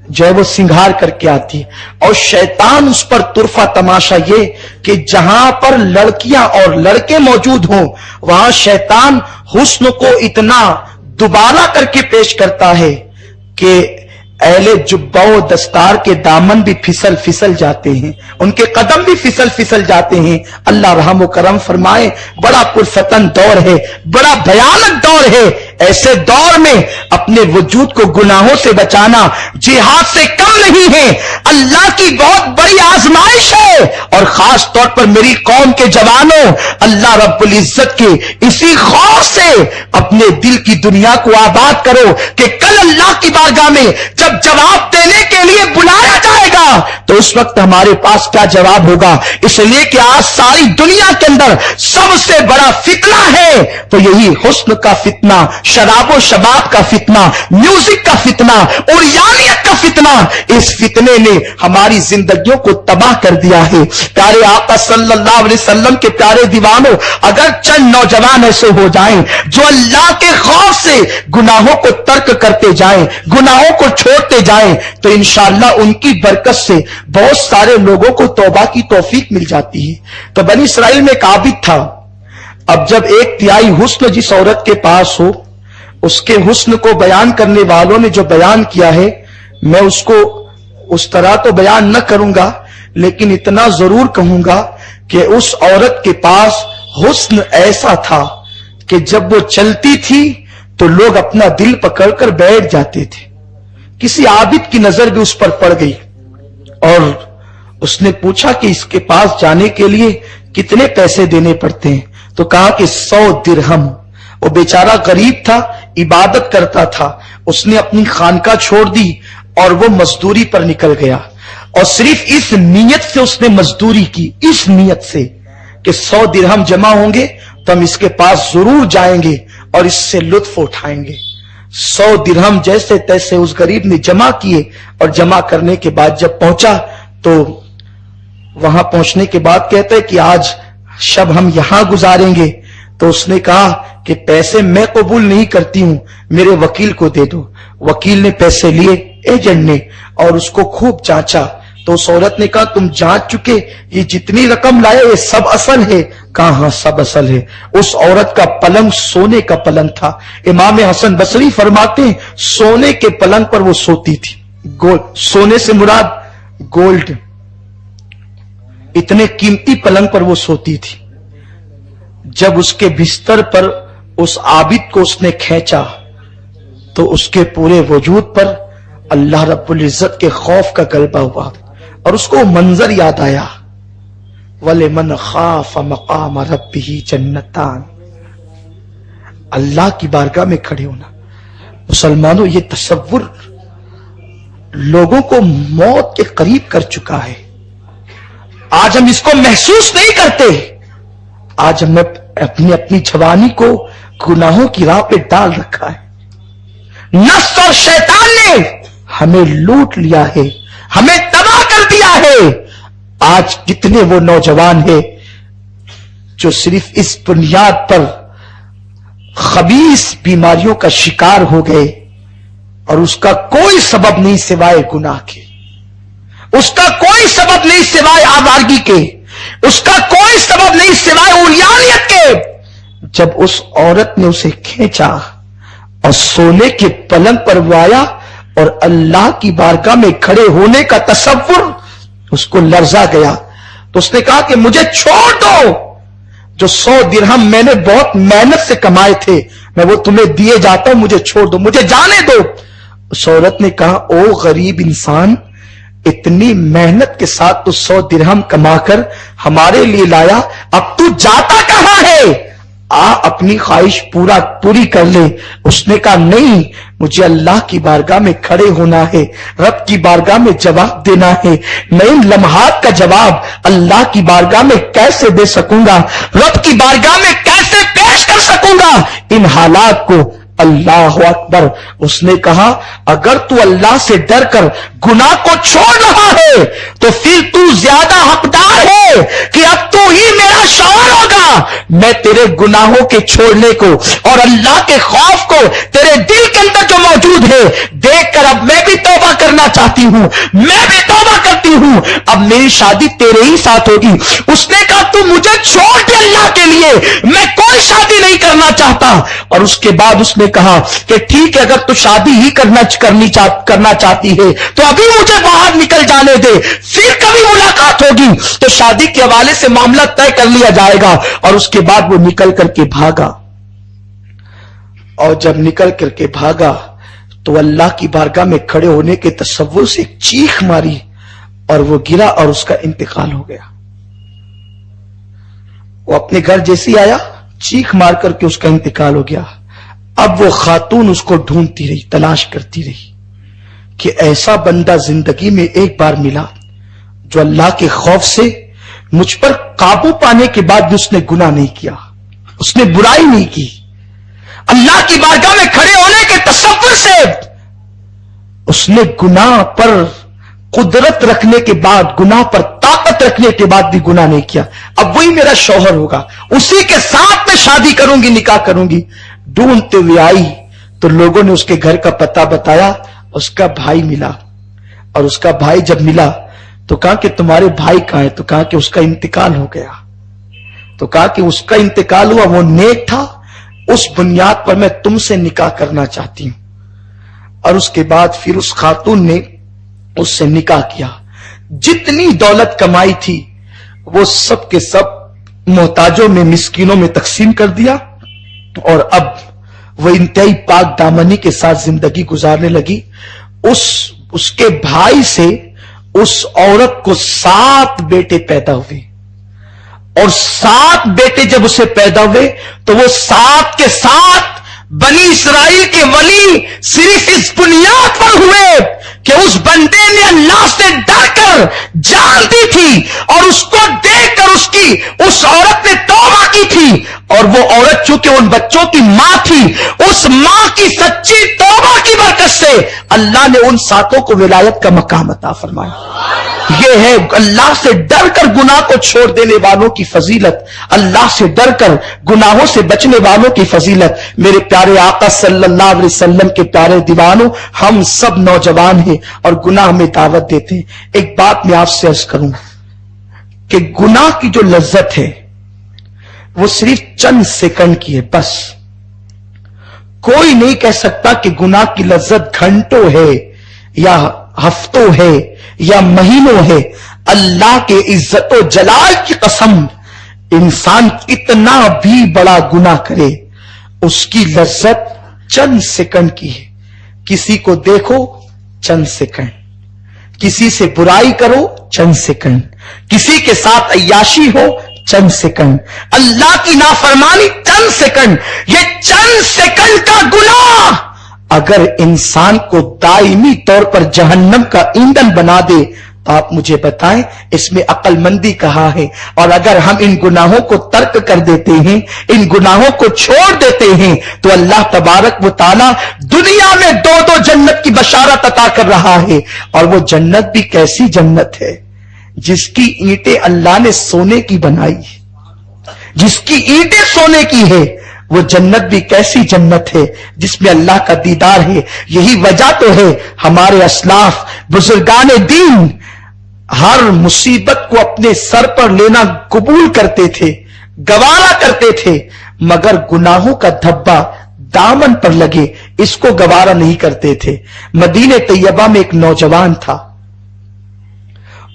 جو ہے وہ سنگھار کر کے آتی ہے. اور شیطان اس پر طرفہ تماشا یہ کہ جہاں پر لڑکیاں اور لڑکے موجود ہوں وہاں شیطان حسن کو اتنا دوبارہ کر کے پیش کرتا ہے کہ اہل جبہ و دستار کے دامن بھی پھسل پھسل جاتے ہیں، ان کے قدم بھی پھسل پھسل جاتے ہیں. اللہ رحم و کرم فرمائے. بڑا پرفتن دور ہے، بڑا بھیانک دور ہے. ایسے دور میں اپنے وجود کو گناہوں سے بچانا جہاد سے کم نہیں ہے، اللہ کی بہت بڑی آزمائش ہے. اور خاص طور پر میری قوم کے جوانوں، اللہ رب العزت کے اسی خوف سے اپنے دل کی دنیا کو آباد کرو کہ کل اللہ کی بارگاہ میں جب جواب دینے کے لیے بلایا جائے گا تو اس وقت ہمارے پاس کیا جواب ہوگا. اس لیے کہ آج ساری دنیا کے اندر سب سے بڑا فتنہ ہے تو یہی حسن کا فتنہ، شراب و شباب کا فتنہ، میوزک کا فتنہ، عریانیت کا فتنہ. اس فتنے نے ہماری زندگیوں کو تباہ کر دیا ہے. پیارے آقا صلی اللہ علیہ وسلم کے پیارے دیوانوں، اگر چند نوجوان ایسے ہو جائیں جو اللہ کے خوف سے گناہوں کو ترک کرتے جائیں، گناہوں کو چھوڑتے جائیں، تو انشاءاللہ ان کی برکت سے بہت سارے لوگوں کو توبہ کی توفیق مل جاتی ہے. تو بنی اسرائیل میں ایک عابد تھا. اب جب 1/3 حسن جس عورت کے پاس ہو، اس کے حسن کو بیان کرنے والوں نے جو بیان کیا ہے، میں اس کو اس طرح تو بیان نہ کروں گا، لیکن اتنا ضرور کہوں گا کہ اس عورت کے پاس حسن ایسا تھا کہ جب وہ چلتی تھی تو لوگ اپنا دل پکڑ کر بیٹھ جاتے تھے. کسی عابد کی نظر بھی اس پر پڑ گئی اور اس نے پوچھا کہ اس کے پاس جانے کے لیے کتنے پیسے دینے پڑتے ہیں؟ تو کہا کہ 100 درہم. وہ بیچارہ غریب تھا، عبادت کرتا تھا. اس نے اپنی خانقاہ چھوڑ دی اور وہ مزدوری پر نکل گیا. اور صرف اس نیت سے اس نے مزدوری کی، اس نیت سے کہ 100 درہم جمع ہوں گے تو ہم اس کے پاس ضرور جائیں گے اور اس سے لطف اٹھائیں گے. 100 درہم جیسے تیسے اس غریب نے جمع کیے اور جمع کرنے کے بعد جب پہنچا تو وہاں پہنچنے کے بعد کہتا ہے کہ آج شب ہم یہاں گزاریں گے. تو اس نے کہا کہ پیسے میں قبول نہیں کرتی ہوں، میرے وکیل کو دے دو. وکیل نے پیسے لیے ایجنٹ نے اور اس کو خوب جانچا. تو اس عورت نے کہا تم جانچ چکے، یہ جتنی رقم لائے یہ سب اصل ہے؟ کہا ہاں سب اصل ہے. اس عورت کا پلنگ سونے کا پلنگ تھا. امام حسن بصری فرماتے ہیں سونے کے پلنگ پر وہ سوتی تھی. سونے سے مراد گولڈ، اتنے قیمتی پلنگ پر وہ سوتی تھی. جب اس کے بستر پر اس عابد کو اس نے کھینچا تو اس کے پورے وجود پر اللہ رب العزت کے خوف کا غلبہ ہوا اور اس کو منظر یاد آیا. وَلِمَنْ خَافَ مَقَامَ رَبِّهِ جَنَّتَانِ. اللہ کی بارگاہ میں کھڑے ہونا. مسلمانوں یہ تصور لوگوں کو موت کے قریب کر چکا ہے. آج ہم اس کو محسوس نہیں کرتے. آج ہم نے اپنی جوانی کو گناہوں کی راہ پہ ڈال رکھا ہے. نفس اور شیطان نے ہمیں لوٹ لیا ہے، ہمیں تباہ کر دیا ہے. آج کتنے وہ نوجوان ہیں جو صرف اس بنیاد پر خبیث بیماریوں کا شکار ہو گئے اور اس کا کوئی سبب نہیں سوائے گناہ کے، اس کا کوئی سبب نہیں سوائے آوارگی کے، اس کا کوئی سبب نہیں سوائے اوریانیت کے۔ جب اس عورت نے اسے کھینچا اور سونے کے پلنگ پر وہ آیا اور اللہ کی بارگاہ میں کھڑے ہونے کا تصور اس کو لرزا گیا، تو اس نے کہا کہ مجھے چھوڑ دو، جو 100 درہم میں نے بہت محنت سے کمائے تھے میں وہ تمہیں دیے جاتا ہوں، مجھے چھوڑ دو، مجھے جانے دو۔ اس عورت نے کہا او غریب انسان، اتنی محنت کے ساتھ تو 100 درہم کما کر ہمارے لیے لایا، اب تو جاتا کہاں ہے؟ اپنی خواہش پوری کر لے۔ اس نے کہا نہیں، مجھے اللہ کی بارگاہ میں کھڑے ہونا ہے، رب کی بارگاہ میں جواب دینا ہے، میں ان لمحات کا جواب اللہ کی بارگاہ میں کیسے دے سکوں گا، رب کی بارگاہ میں کیسے پیش کر سکوں گا ان حالات کو؟ اللہ اکبر۔ اس نے کہا اگر تو اللہ سے ڈر کر گناہ کو چھوڑ رہا ہے تو پھر تو زیادہ حقدار ہے کہ اب تو ہی میرا شوہر ہوگا۔ میں تیرے گناہوں کے چھوڑنے کو اور اللہ کے خوف کو تیرے دل کے اندر جو موجود ہے دیکھ کر اب میں بھی توبہ کرنا چاہتی ہوں، میں بھی توبہ کرتی ہوں، اب میری شادی تیرے ہی ساتھ ہوگی۔ اس نے کہا تو مجھے چھوڑ دے اللہ کے لیے، میں کوئی شادی نہیں کرنا چاہتا۔ اور اس کے بعد اس نے کہا کہ ٹھیک ہے اگر تو شادی ہی کرنا چاہتی ہے تو ابھی مجھے باہر نکل جانے دے، پھر کبھی ملاقات ہوگی تو شادی کے حوالے سے معاملہ طے کر لیا جائے گا۔ اور اس کے بعد وہ نکل کر کے بھاگا، اور جب نکل کر کے بھاگا تو اللہ کی بارگاہ میں کھڑے ہونے کے تصور سے ایک چیخ ماری اور وہ گرا اور اس کا انتقال ہو گیا۔ وہ اپنے گھر جیسے آیا چیخ مار کر کے اس کا انتقال ہو گیا۔ اب وہ خاتون اس کو ڈھونڈتی رہی، تلاش کرتی رہی کہ ایسا بندہ زندگی میں ایک بار ملا جو اللہ کے خوف سے مجھ پر قابو پانے کے بعد بھی اس نے گناہ نہیں کیا، اس نے برائی نہیں کی، اللہ کی بارگاہ میں کھڑے ہونے کے تصور سے اس نے گناہ پر قدرت رکھنے کے بعد، گناہ پر طاقت رکھنے کے بعد بھی گناہ نہیں کیا۔ اب وہی میرا شوہر ہوگا، اسی کے ساتھ میں شادی کروں گی، نکاح کروں گی۔ ڈھونڈتے ہوئے آئی تو لوگوں نے اس کے گھر کا پتہ بتایا، اس کا بھائی ملا، اور اس کا بھائی جب ملا تو کہا کہ تمہارے بھائی کہاں ہے؟ تو کہا کہ اس کا انتقال ہو گیا۔ تو کہا کہ اس کا انتقال ہوا، وہ نیک تھا، اس بنیاد پر میں تم سے نکاح کرنا چاہتی ہوں۔ اور اس کے بعد پھر اس خاتون نے اس سے نکاح کیا، جتنی دولت کمائی تھی وہ سب کے سب محتاجوں میں، مسکینوں میں تقسیم کر دیا، اور اب وہ انتہائی پاک دامنی کے ساتھ زندگی گزارنے لگی۔ اس کے بھائی سے اس عورت کو 7 بیٹے پیدا ہوئے، اور 7 بیٹے جب اسے پیدا ہوئے تو وہ 7 کے 7 بنی اسرائیل کے ولی صرف اس بنیاد پر ہوئے کہ اس بندے نے اللہ سے ڈر کر جان دی تھی، اور اس کو دیکھ کر اس عورت نے توبہ کی تھی، اور وہ عورت چونکہ ان بچوں کی ماں تھی، اس ماں کی سچی توبہ کی برکت سے اللہ نے ان 7 کو ولایت کا مقام عطا فرمایا۔ یہ ہے اللہ سے ڈر کر گناہ کو چھوڑ دینے والوں کی فضیلت، اللہ سے ڈر کر گناہوں سے بچنے والوں کی فضیلت۔ میرے پیارے آقا صلی اللہ علیہ وسلم کے پیارے دیوانوں، ہم سب نوجوان ہیں اور گناہ میں دعوت دیتے ہیں۔ ایک بات میں آپ سے عرض کروں کہ گناہ کی جو لذت ہے وہ صرف چند سیکنڈ کی ہے، بس۔ کوئی نہیں کہہ سکتا کہ گناہ کی لذت گھنٹوں ہے یا ہفتوں ہے یا مہینوں ہے۔ اللہ کے عزت و جلال کی قسم، انسان کتنا بھی بڑا گناہ کرے اس کی لذت چند سیکنڈ کی ہے۔ کسی کو دیکھو چند سیکنڈ، کسی سے برائی کرو چند سیکنڈ، کسی کے ساتھ عیاشی ہو چند سیکنڈ، اللہ کی نافرمانی چند سیکنڈ۔ یہ چند سیکنڈ کا گناہ اگر انسان کو دائمی طور پر جہنم کا ایندھن بنا دے تو آپ مجھے بتائیں اس میں عقل مندی کہاں ہے؟ اور اگر ہم ان گناہوں کو ترک کر دیتے ہیں، ان گناہوں کو چھوڑ دیتے ہیں، تو اللہ تبارک و تعالی دنیا میں 2 جنت کی بشارت عطا کر رہا ہے۔ اور وہ جنت بھی کیسی جنت ہے جس کی اینٹیں اللہ نے سونے کی بنائی، جس کی اینٹیں سونے کی ہے، وہ جنت بھی کیسی جنت ہے جس میں اللہ کا دیدار ہے۔ یہی وجہ تو ہے ہمارے اسلاف بزرگان دین ہر مصیبت کو اپنے سر پر لینا قبول کرتے تھے، گوارا کرتے تھے، مگر گناہوں کا دھبا دامن پر لگے اس کو گوارا نہیں کرتے تھے۔ مدینہ طیبہ میں ایک نوجوان تھا،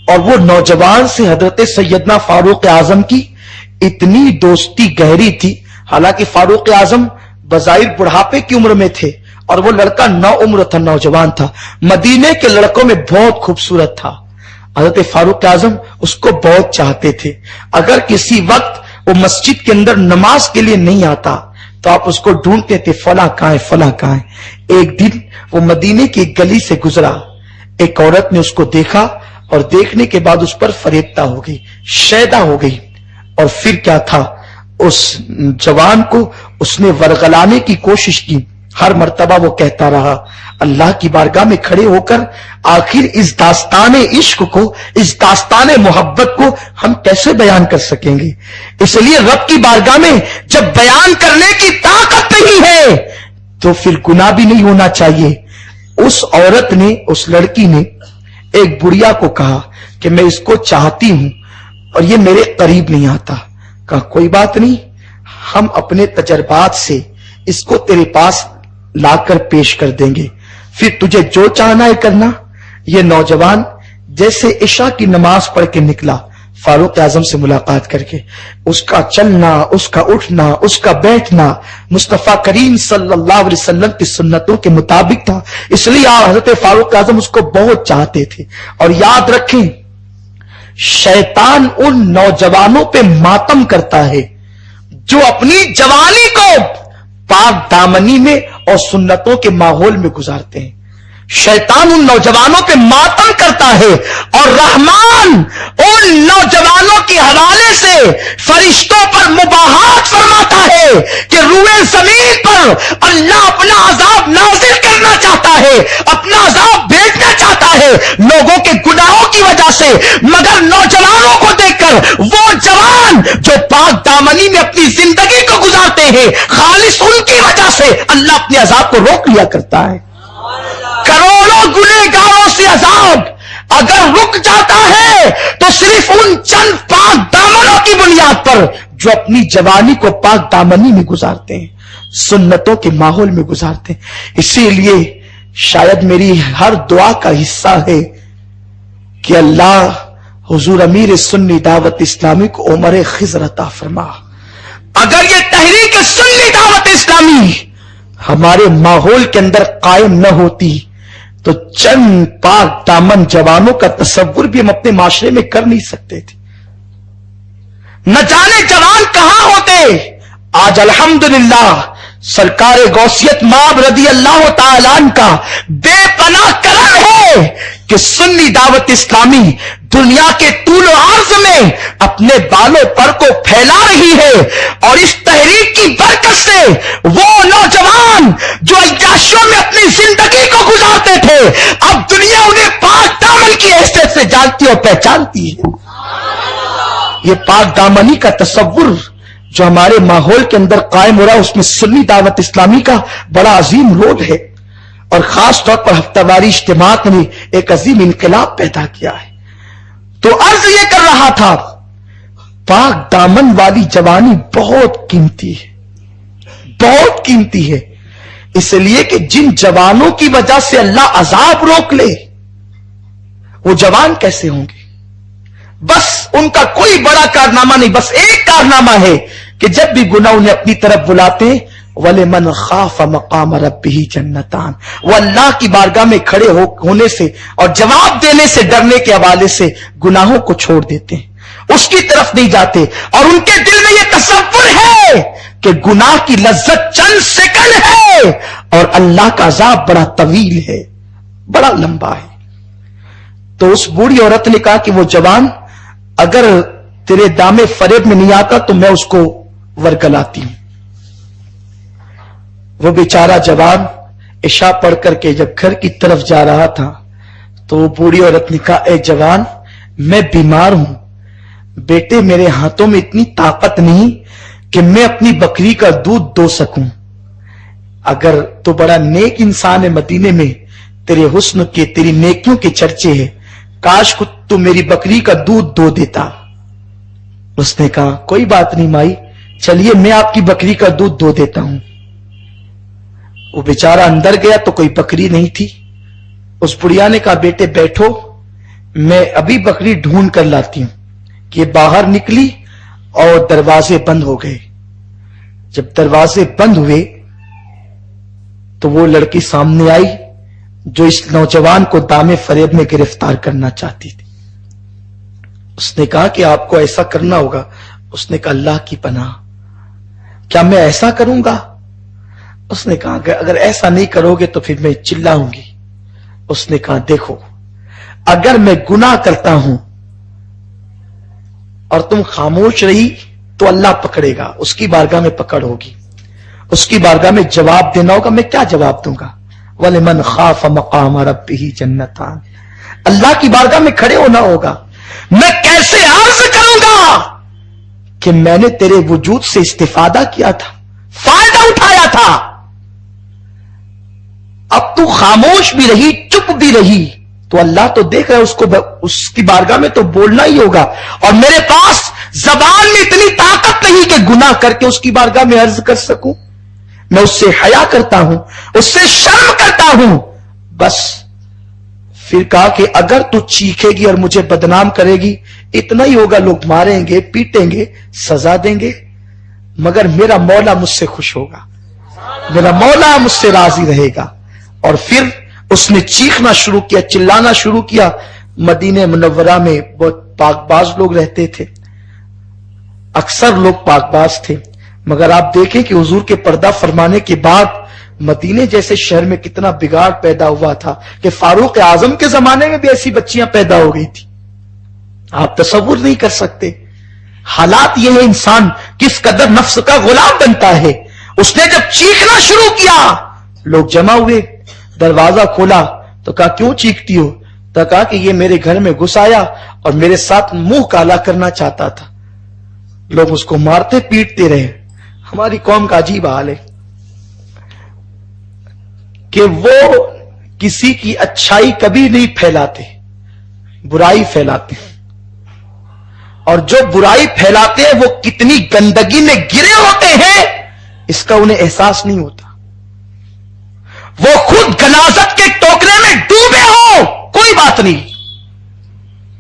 اور وہ نوجوان سے حضرت سیدنا فاروق اعظم کی اتنی دوستی گہری تھی، حالانکہ فاروق اعظم بظاہر بڑھاپے کی عمر میں تھے اور وہ لڑکا نو عمر تھا، نوجوان تھا، مدینے کے لڑکوں میں بہت خوبصورت تھا۔ حضرت فاروق اعظم اس کو بہت چاہتے تھے۔ اگر کسی وقت وہ مسجد کے اندر نماز کے لیے نہیں آتا تو آپ اس کو ڈھونڈتے تھے، فلاں کہاں ہے، فلاں کہاں ہے۔ ایک دن وہ مدینے کی ایک گلی سے گزرا، ایک عورت نے اس کو دیکھا اور دیکھنے کے بعد اس پر فریفتہ ہو گئی، شیدا ہو گئی، اور پھر کیا تھا، اس جوان کو اس نے ورغلانے کی کوشش کی۔ ہر مرتبہ وہ کہتا رہا، اللہ کی بارگاہ میں کھڑے ہو کر آخر اس داستان عشق کو، اس داستان محبت کو ہم کیسے بیان کر سکیں گے؟ اس لیے رب کی بارگاہ میں جب بیان کرنے کی طاقت نہیں ہے تو پھر گناہ بھی نہیں ہونا چاہیے۔ اس عورت نے، اس لڑکی نے ایک بڑھیا کو کہا کہ میں اس کو چاہتی ہوں اور یہ میرے قریب نہیں آتا۔ کہا کوئی بات نہیں، ہم اپنے تجربات سے اس کو تیرے پاس لا کر پیش کر دیں گے، پھر تجھے جو چاہنا ہے کرنا۔ یہ نوجوان جیسے عشاء کی نماز پڑھ کے نکلا، فاروق اعظم سے ملاقات کر کے، اس کا چلنا، اس کا اٹھنا، اس کا بیٹھنا مصطفیٰ کریم صلی اللہ علیہ وسلم کی سنتوں کے مطابق تھا، اس لیے حضرت فاروق اعظم اس کو بہت چاہتے تھے۔ اور یاد رکھیں، شیطان ان نوجوانوں پہ ماتم کرتا ہے جو اپنی جوانی کو پاک دامنی میں اور سنتوں کے ماحول میں گزارتے ہیں۔ شیطان ان نوجوانوں پہ ماتم کرتا ہے، اور رحمان ان نوجوانوں کے حوالے سے فرشتوں پر مباحات فرماتا ہے کہ روئے زمین پر اللہ اپنا عذاب نازل کرنا چاہتا ہے، اپنا عذاب بھیجنا چاہتا ہے لوگوں کے گناہوں کی وجہ سے، مگر نوجوانوں کو دیکھ کر وہ جوان جو پاک دامنی میں اپنی زندگی کو گزارتے ہیں، خالص ان کی وجہ سے اللہ اپنے عذاب کو روک لیا کرتا ہے۔ کروڑوں گنہگاروں سے عذاب اگر رک جاتا ہے تو صرف ان چند پاک دامنوں کی بنیاد پر جو اپنی جوانی کو پاک دامنی میں گزارتے ہیں، سنتوں کے ماحول میں گزارتے ہیں۔ اسی لیے شاید میری ہر دعا کا حصہ ہے کہ اللہ حضور امیر سنی دعوت اسلامی کو عمر خضر عطا فرما۔ اگر یہ تحریک سنی دعوت اسلامی ہمارے ماحول کے اندر قائم نہ ہوتی تو چند پاک دامن جوانوں کا تصور بھی ہم اپنے معاشرے میں کر نہیں سکتے تھے۔ نہ جانے جوان کہاں ہوتے۔ آج الحمدللہ سرکار غوثیت مآب رضی اللہ تعالیٰ عنہ کا بے پناہ کرم ہے کہ سنی دعوت اسلامی دنیا کے طول و عرض میں اپنے بالوں پر کو پھیلا رہی ہے، اور اس تحریک کی برکت سے وہ نوجوان جو عیاشیوں میں اپنی زندگی کو گزارتے تھے، اب دنیا انہیں پاک دامن کی حیثیت سے جانتی اور پہچانتی ہے۔ یہ پاک دامنی کا تصور جو ہمارے ماحول کے اندر قائم ہو رہا ہے، اس میں سنی دعوت اسلامی کا بڑا عظیم رول ہے، اور خاص طور پر ہفتہ واری اجتماعات نے ایک عظیم انقلاب پیدا کیا ہے۔ تو عرض یہ کر رہا تھا، پاک دامن والی جوانی بہت قیمتی ہے، بہت قیمتی ہے، اس لیے کہ جن جوانوں کی وجہ سے اللہ عذاب روک لے وہ جوان کیسے ہوں گے؟ بس ان کا کوئی بڑا کارنامہ نہیں، بس ایک کارنامہ ہے کہ جب بھی گناہ انہیں اپنی طرف بلاتے وَلِمَنْ خَافَ مَقَامَ رَبِّهِ جَنَّتَانِ، وہ اللہ کی بارگاہ میں کھڑے ہونے سے اور جواب دینے سے ڈرنے کے حوالے سے گناہوں کو چھوڑ دیتے ہیں، اس کی طرف نہیں جاتے، اور ان کے دل میں یہ تصور ہے کہ گناہ کی لذت چند سیکنڈ ہے اور اللہ کا عذاب بڑا طویل ہے، بڑا لمبا ہے۔ تو اس بوڑھی عورت نے کہا کہ وہ جوان اگر تیرے دامے فریب میں نہیں آتا تو میں اس کو ورگلاتی ہوں۔ وہ بیچارہ جوان عشاء پڑھ کر کے جب گھر کی طرف جا رہا تھا تو وہ بوڑھی عورت نے کہا، اے جوان، میں بیمار ہوں بیٹے، میرے ہاتھوں میں اتنی طاقت نہیں کہ میں اپنی بکری کا دودھ دو سکوں. اگر تو بڑا نیک انسان ہے، مدینے میں تیرے حسن کے، تیری نیکیوں کے چرچے ہیں، کاش کو تو میری بکری کا دودھ دو دیتا. اس نے کہا کوئی بات نہیں مائی، چلیے میں آپ کی بکری کا دودھ دو دیتا ہوں. وہ بیچارہ اندر گیا تو کوئی بکری نہیں تھی. اس بڑھیا نے کہا بیٹے بیٹھو، میں ابھی بکری ڈھونڈ کر لاتی ہوں. کہ باہر نکلی اور دروازے بند ہو گئے. جب دروازے بند ہوئے تو وہ لڑکی سامنے آئی جو اس نوجوان کو دام فریب میں گرفتار کرنا چاہتی تھی. اس نے کہا کہ آپ کو ایسا کرنا ہوگا. اس نے کہا اللہ کی پناہ، کیا میں ایسا کروں گا؟ اس نے کہا کہ اگر ایسا نہیں کرو گے تو پھر میں چلاؤں گی. اس نے کہا دیکھو، اگر میں گناہ کرتا ہوں اور تم خاموش رہی تو اللہ پکڑے گا، اس کی بارگاہ میں پکڑ ہوگی، اس کی بارگاہ میں جواب دینا ہوگا. میں کیا جواب دوں گا؟ وَلِمَنْ خَافَ مَقَامَ رَبِّهِ جَنَّتَانِ، اللہ کی بارگاہ میں کھڑے ہونا ہوگا. میں کیسے عرض کروں گا کہ میں نے تیرے وجود سے استفادہ کیا تھا، فائدہ اٹھایا تھا. اب تو خاموش بھی رہی، چپ بھی رہی تو اللہ تو دیکھ رہا ہے، اس کو اس کی بارگاہ میں تو بولنا ہی ہوگا. اور میرے پاس زبان میں اتنی طاقت نہیں کہ گناہ کر کے اس کی بارگاہ میں عرض کر سکوں. میں اس سے حیا کرتا ہوں، اس سے شرم کرتا ہوں. بس پھر کہا کہ اگر تو چیخے گی اور مجھے بدنام کرے گی اتنا ہی ہوگا، لوگ ماریں گے، پیٹیں گے، سزا دیں گے، مگر میرا مولا مجھ سے خوش ہوگا، میرا مولا مجھ سے راضی رہے گا. اور پھر اس نے چیخنا شروع کیا، چلانا شروع کیا. مدینہ منورہ میں بہت پاک باز لوگ رہتے تھے، اکثر لوگ پاک باز تھے، مگر آپ دیکھیں کہ حضور کے پردہ فرمانے کے بعد مدینے جیسے شہر میں کتنا بگاڑ پیدا ہوا تھا کہ فاروق اعظم کے زمانے میں بھی ایسی بچیاں پیدا ہو گئی تھی. آپ تصور نہیں کر سکتے. حالات یہ ہے، انسان کس قدر نفس کا غلام بنتا ہے. اس نے جب چیخنا شروع کیا لوگ جمع ہوئے، دروازہ کھولا تو کہا کیوں چیختی ہو؟ تو کہا کہ یہ میرے گھر میں گھس آیا اور میرے ساتھ منہ کالا کرنا چاہتا تھا. لوگ اس کو مارتے پیٹتے رہے. ہماری قوم کا عجیب حال ہے کہ وہ کسی کی اچھائی کبھی نہیں پھیلاتے، برائی پھیلاتے ہیں. اور جو برائی پھیلاتے ہیں وہ کتنی گندگی میں گرے ہوتے ہیں اس کا انہیں احساس نہیں ہوتا. وہ خود غلاظت کے ٹوکرے میں ڈوبے ہو کوئی بات نہیں،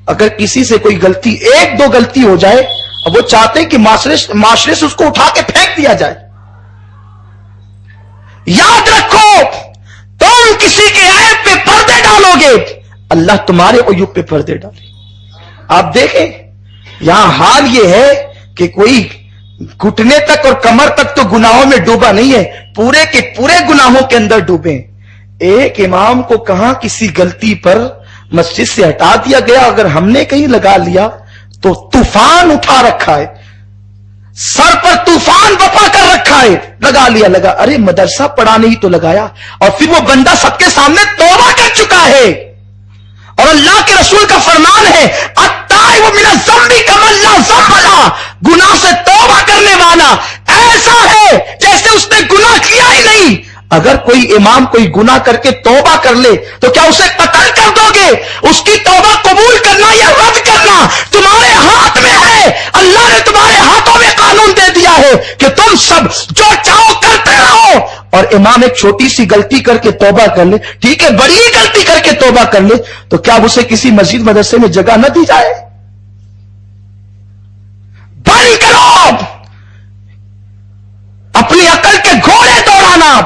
اگر کسی سے کوئی غلطی، ایک دو غلطی ہو جائے، اب وہ چاہتے ہیں کہ معاشرے سے اس کو اٹھا کے پھینک دیا جائے. یاد رکھو، تم کسی کے عیب پہ پردے ڈالو گے، اللہ تمہارے عیوب پہ پردے ڈالے. آپ دیکھیں یہاں حال یہ ہے کہ کوئی گھٹنے تک اور کمر تک تو گناہوں میں ڈوبا نہیں ہے، پورے کے پورے گناہوں کے اندر ڈوبے. ایک امام کو کہاں کسی غلطی پر مسجد سے ہٹا دیا گیا، اگر ہم نے کہیں لگا لیا تو طوفان اٹھا رکھا ہے، سر پر طوفان بپا کر رکھا ہے، لگا لیا لگا. ارے مدرسہ پڑھانے ہی تو لگایا، اور پھر وہ بندہ سب کے سامنے توبہ کر چکا ہے. اور اللہ کے رسول کا فرمان ہے التائب من الذنب کمن لا ذنب له، گناہ سے توبہ کرنے والا ایسا ہے جیسے اس نے گناہ کیا ہی نہیں. اگر کوئی امام کوئی گناہ کر کے توبہ کر لے تو کیا اسے قتل کر دو گے؟ اس کی توبہ قبول کرنا یا رد کرنا تمہارے ہاتھ میں ہے. اللہ نے تمہارے ہاتھوں میں قانون دے دیا ہے کہ تم سب جو چاہو کرتے رہو. اور امام ایک چھوٹی سی غلطی کر کے توبہ کر لے، ٹھیک ہے، بڑی غلطی کر کے توبہ کر لے، تو کیا اسے کسی مسجد مدرسے میں جگہ نہ دی جائے؟ بند کرو اپنی عقل کے گھوڑے دوڑانا.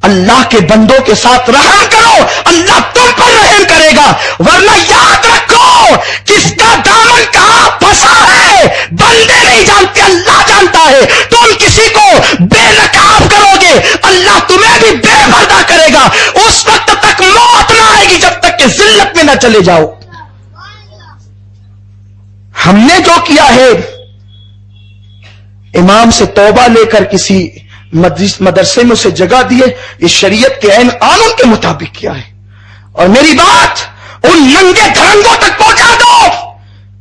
اللہ کے بندوں کے ساتھ رحم کرو، اللہ تم پر رحم کرے گا. ورنہ یاد رکھو کس کا دامن کہاں پھنسا ہے بندے نہیں جانتے، اللہ جانتا ہے. تم کسی کو بے نقاب کرو گے، اللہ تمہیں بھی بے پردہ کرے گا. اس وقت تک موت نہ آئے گی جب تک کہ ذلت میں نہ چلے جاؤ. ہم نے جو کیا ہے، امام سے توبہ لے کر کسی مدرسے میں اسے جگہ دیے، یہ شریعت کے عین قانون کے مطابق کیا ہے. اور میری بات ان ننگے دھرنگوں تک پہنچا دو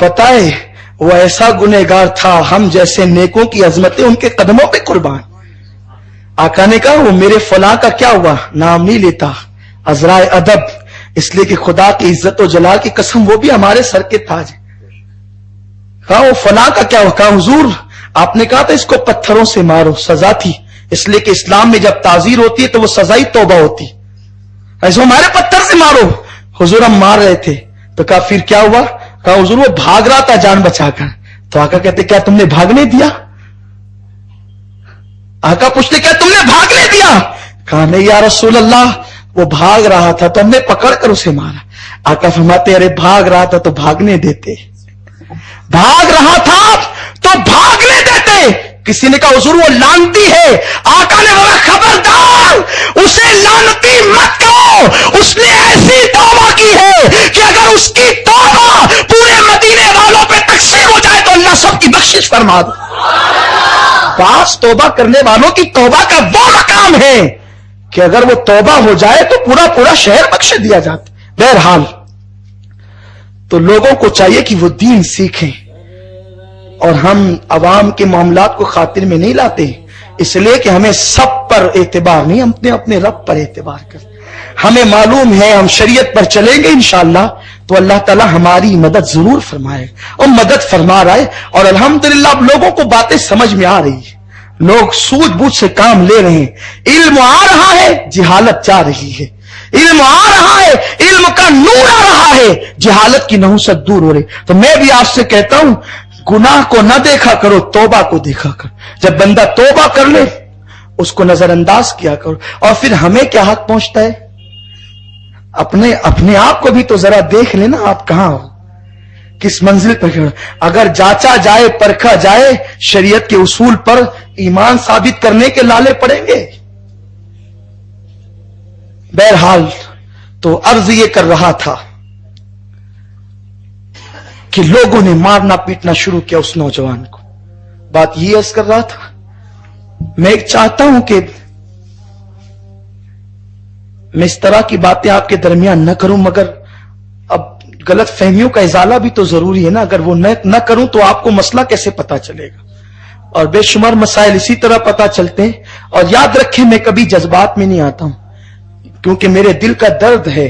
پتہ ہے وہ ایسا گنہگار تھا، ہم جیسے نیکوں کی عظمتیں ان کے قدموں پہ قربان. آقا نے کہا وہ میرے فلاں کا کیا ہوا، نام نہیں لیتا، عذرائے ادب، اس لیے کہ خدا کی عزت و جلال کی قسم وہ بھی ہمارے سر کے تاج ہے. کہا وہ فلاں کا کیا ہوا، کہا حضور آپ نے کہا تھا اس کو پتھروں سے مارو، سزا تھی، اس لیے کہ اسلام میں جب تعزیر ہوتی ہے تو وہ سزا ہی توبہ ہوتی، ایسے ہمارے پتھر سے مارو. حضور ہم مار رہے تھے. تو کہا پھر کیا ہوا، کہا حضور وہ بھاگ رہا تھا جان بچا کر. تو آقا کہتے کیا تم نے بھاگنے دیا، آقا پوچھتے کیا تم نے بھاگنے دیا، کہا نہیں یا رسول اللہ وہ بھاگ رہا تھا تو ہم نے پکڑ کر اسے مارا. آقا فرماتے ارے بھاگ رہا تھا تو بھاگنے دیتے، بھاگ رہا تھا تو بھاگنے دیتے. کسی نے کہا حضور وہ لانتی ہے. آقا نے بولا خبردار اسے لانتی مت کرو، اس نے ایسی توبہ کی ہے کہ اگر اس کی توبہ پورے مدینے والوں پہ تقسیم ہو جائے تو اللہ سب کی بخشش فرما دے. بعض توبہ کرنے والوں کی توبہ کا وہ مقام ہے کہ اگر وہ توبہ ہو جائے تو پورا شہر بخش دیا جاتا. بہرحال تو لوگوں کو چاہیے کہ وہ دین سیکھیں، اور ہم عوام کے معاملات کو خاطر میں نہیں لاتے، اس لیے کہ ہمیں سب پر اعتبار نہیں، ہم اپنے رب پر اعتبار کریں. ہمیں معلوم ہے ہم شریعت پر چلیں گے انشاءاللہ تو اللہ تعالی ہماری مدد ضرور فرمائے اور مدد فرما رہا ہے. اور الحمدللہ اب لوگوں کو باتیں سمجھ میں آ رہی ہے، لوگ سوجھ بوجھ سے کام لے رہے ہیں. علم آ رہا ہے، جہالت جا رہی ہے. علم آ رہا ہے، علم کا نور آ رہا ہے، جہالت کی نحوست دور ہو رہی. تو میں بھی آپ سے کہتا ہوں گناہ کو نہ دیکھا کرو، توبہ کو دیکھا کرو. جب بندہ توبہ کر لے اس کو نظر انداز کیا کرو. اور پھر ہمیں کیا حق پہنچتا ہے، اپنے آپ کو بھی تو ذرا دیکھ لینا آپ کہاں ہو، کس منزل پر کھڑے. اگر جانچا جائے پرکھا جائے شریعت کے اصول پر ایمان ثابت کرنے کے لالے پڑیں گے. بہرحال تو عرض یہ کر رہا تھا کہ لوگوں نے مارنا پیٹنا شروع کیا اس نوجوان کو. بات یہ عرض کر رہا تھا میں ایک چاہتا ہوں کہ میں اس طرح کی باتیں آپ کے درمیان نہ کروں، مگر اب غلط فہمیوں کا ازالہ بھی تو ضروری ہے نا. اگر وہ نہ کروں تو آپ کو مسئلہ کیسے پتا چلے گا، اور بے شمار مسائل اسی طرح پتا چلتے ہیں. اور یاد رکھیں میں کبھی جذبات میں نہیں آتا ہوں، کیونکہ میرے دل کا درد ہے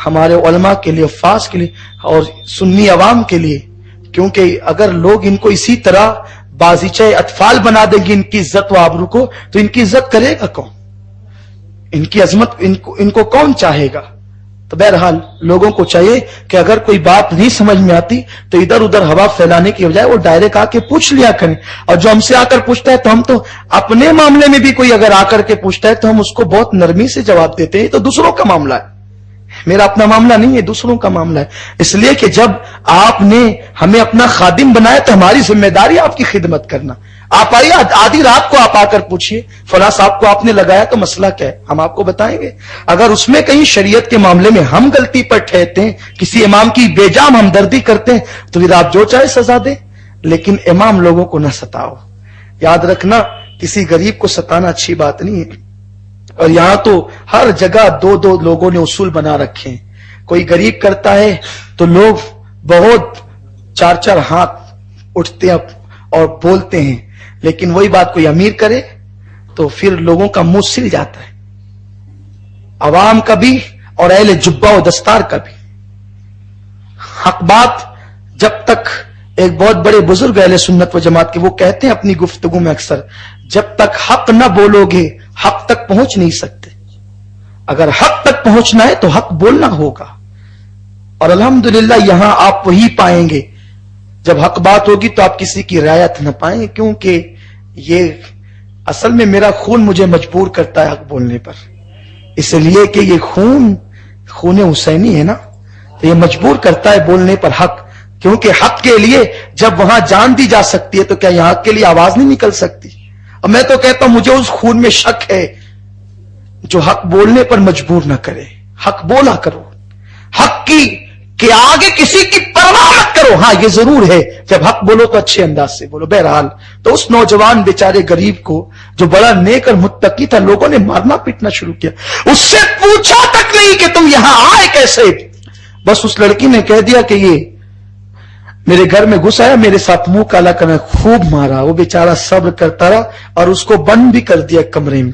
ہمارے علماء کے لیے، حفاظ کے لیے اور سنی عوام کے لیے. کیونکہ اگر لوگ ان کو اسی طرح بازیچہ اطفال بنا دیں گے ان کی عزت و آبرو کو، تو ان کی عزت کرے گا کون، ان کی عظمت ان کو کون چاہے گا. تو بہرحال لوگوں کو چاہیے کہ اگر کوئی بات نہیں سمجھ میں آتی تو ادھر ادھر ہوا پھیلانے کی بجائے وہ ڈائریکٹ آ کے پوچھ لیا کریں. اور جو ہم سے آ کر پوچھتا ہے تو ہم تو اپنے معاملے میں بھی کوئی اگر آ کر کے پوچھتا ہے تو ہم اس کو بہت نرمی سے جواب دیتے ہیں. تو دوسروں کا معاملہ ہے، میرا اپنا معاملہ نہیں ہے، دوسروں کا معاملہ ہے. اس لیے کہ جب آپ نے ہمیں اپنا خادم بنایا تو ہماری ذمہ داری آپ کی خدمت کرنا. آپ آئیے آدھی رات کو آپ آ کر پوچھئے فلاں صاحب کو آپ نے لگایا تو مسئلہ کیا ہے، ہم آپ کو بتائیں گے. اگر اس میں کہیں شریعت کے معاملے میں ہم غلطی پر ٹھہرتے ہیں، کسی امام کی بے جام ہمدردی کرتے ہیں، تو پھر آپ جو چاہے سزا دیں، لیکن امام لوگوں کو نہ ستاؤ. یاد رکھنا کسی غریب کو ستانا اچھی بات نہیں ہے. اور یہاں تو ہر جگہ دو لوگوں نے اصول بنا رکھے ہیں. کوئی غریب کرتا ہے تو لوگ بہت چار ہاتھ اٹھتے ہیں اور بولتے ہیں، لیکن وہی بات کوئی امیر کرے تو پھر لوگوں کا منہ سل جاتا ہے، عوام کا بھی اور اہل جبہ و دستار کا بھی. حق بات جب تک ایک بہت بڑے بزرگ اہل سنت و جماعت کے وہ کہتے ہیں اپنی گفتگو میں اکثر، جب تک حق نہ بولو گے حق تک پہنچ نہیں سکتے. اگر حق تک پہنچنا ہے تو حق بولنا ہوگا. اور الحمدللہ یہاں آپ وہی پائیں گے، جب حق بات ہوگی تو آپ کسی کی رعایت نہ پائیں، کیونکہ یہ اصل میں میرا خون مجھے مجبور کرتا ہے حق بولنے پر، اس لیے کہ یہ خون حسینی ہے نا، تو یہ مجبور کرتا ہے بولنے پر حق. کیونکہ حق کے لیے جب وہاں جان دی جا سکتی ہے تو کیا یہاں حق کے لیے آواز نہیں نکل سکتی؟ اور میں تو کہتا ہوں مجھے اس خون میں شک ہے جو حق بولنے پر مجبور نہ کرے. حق بولا کرو، حق کی کہ آگے کسی کی پرواہ مت کرو. ہاں یہ ضرور ہے جب حق بولو تو اچھے انداز سے بولو. بہرحال تو اس نوجوان بیچارے غریب کو جو بڑا نیک اور متقی تھا، لوگوں نے مارنا پیٹنا شروع کیا. اس سے پوچھا تک نہیں کہ تم یہاں آئے کیسے، بس اس لڑکی نے کہہ دیا کہ یہ میرے گھر میں گھس آیا, میرے ساتھ منہ کالا کرنا, خوب مارا. وہ بیچارہ صبر کرتا رہا اور اس کو بند بھی کر دیا کمرے میں.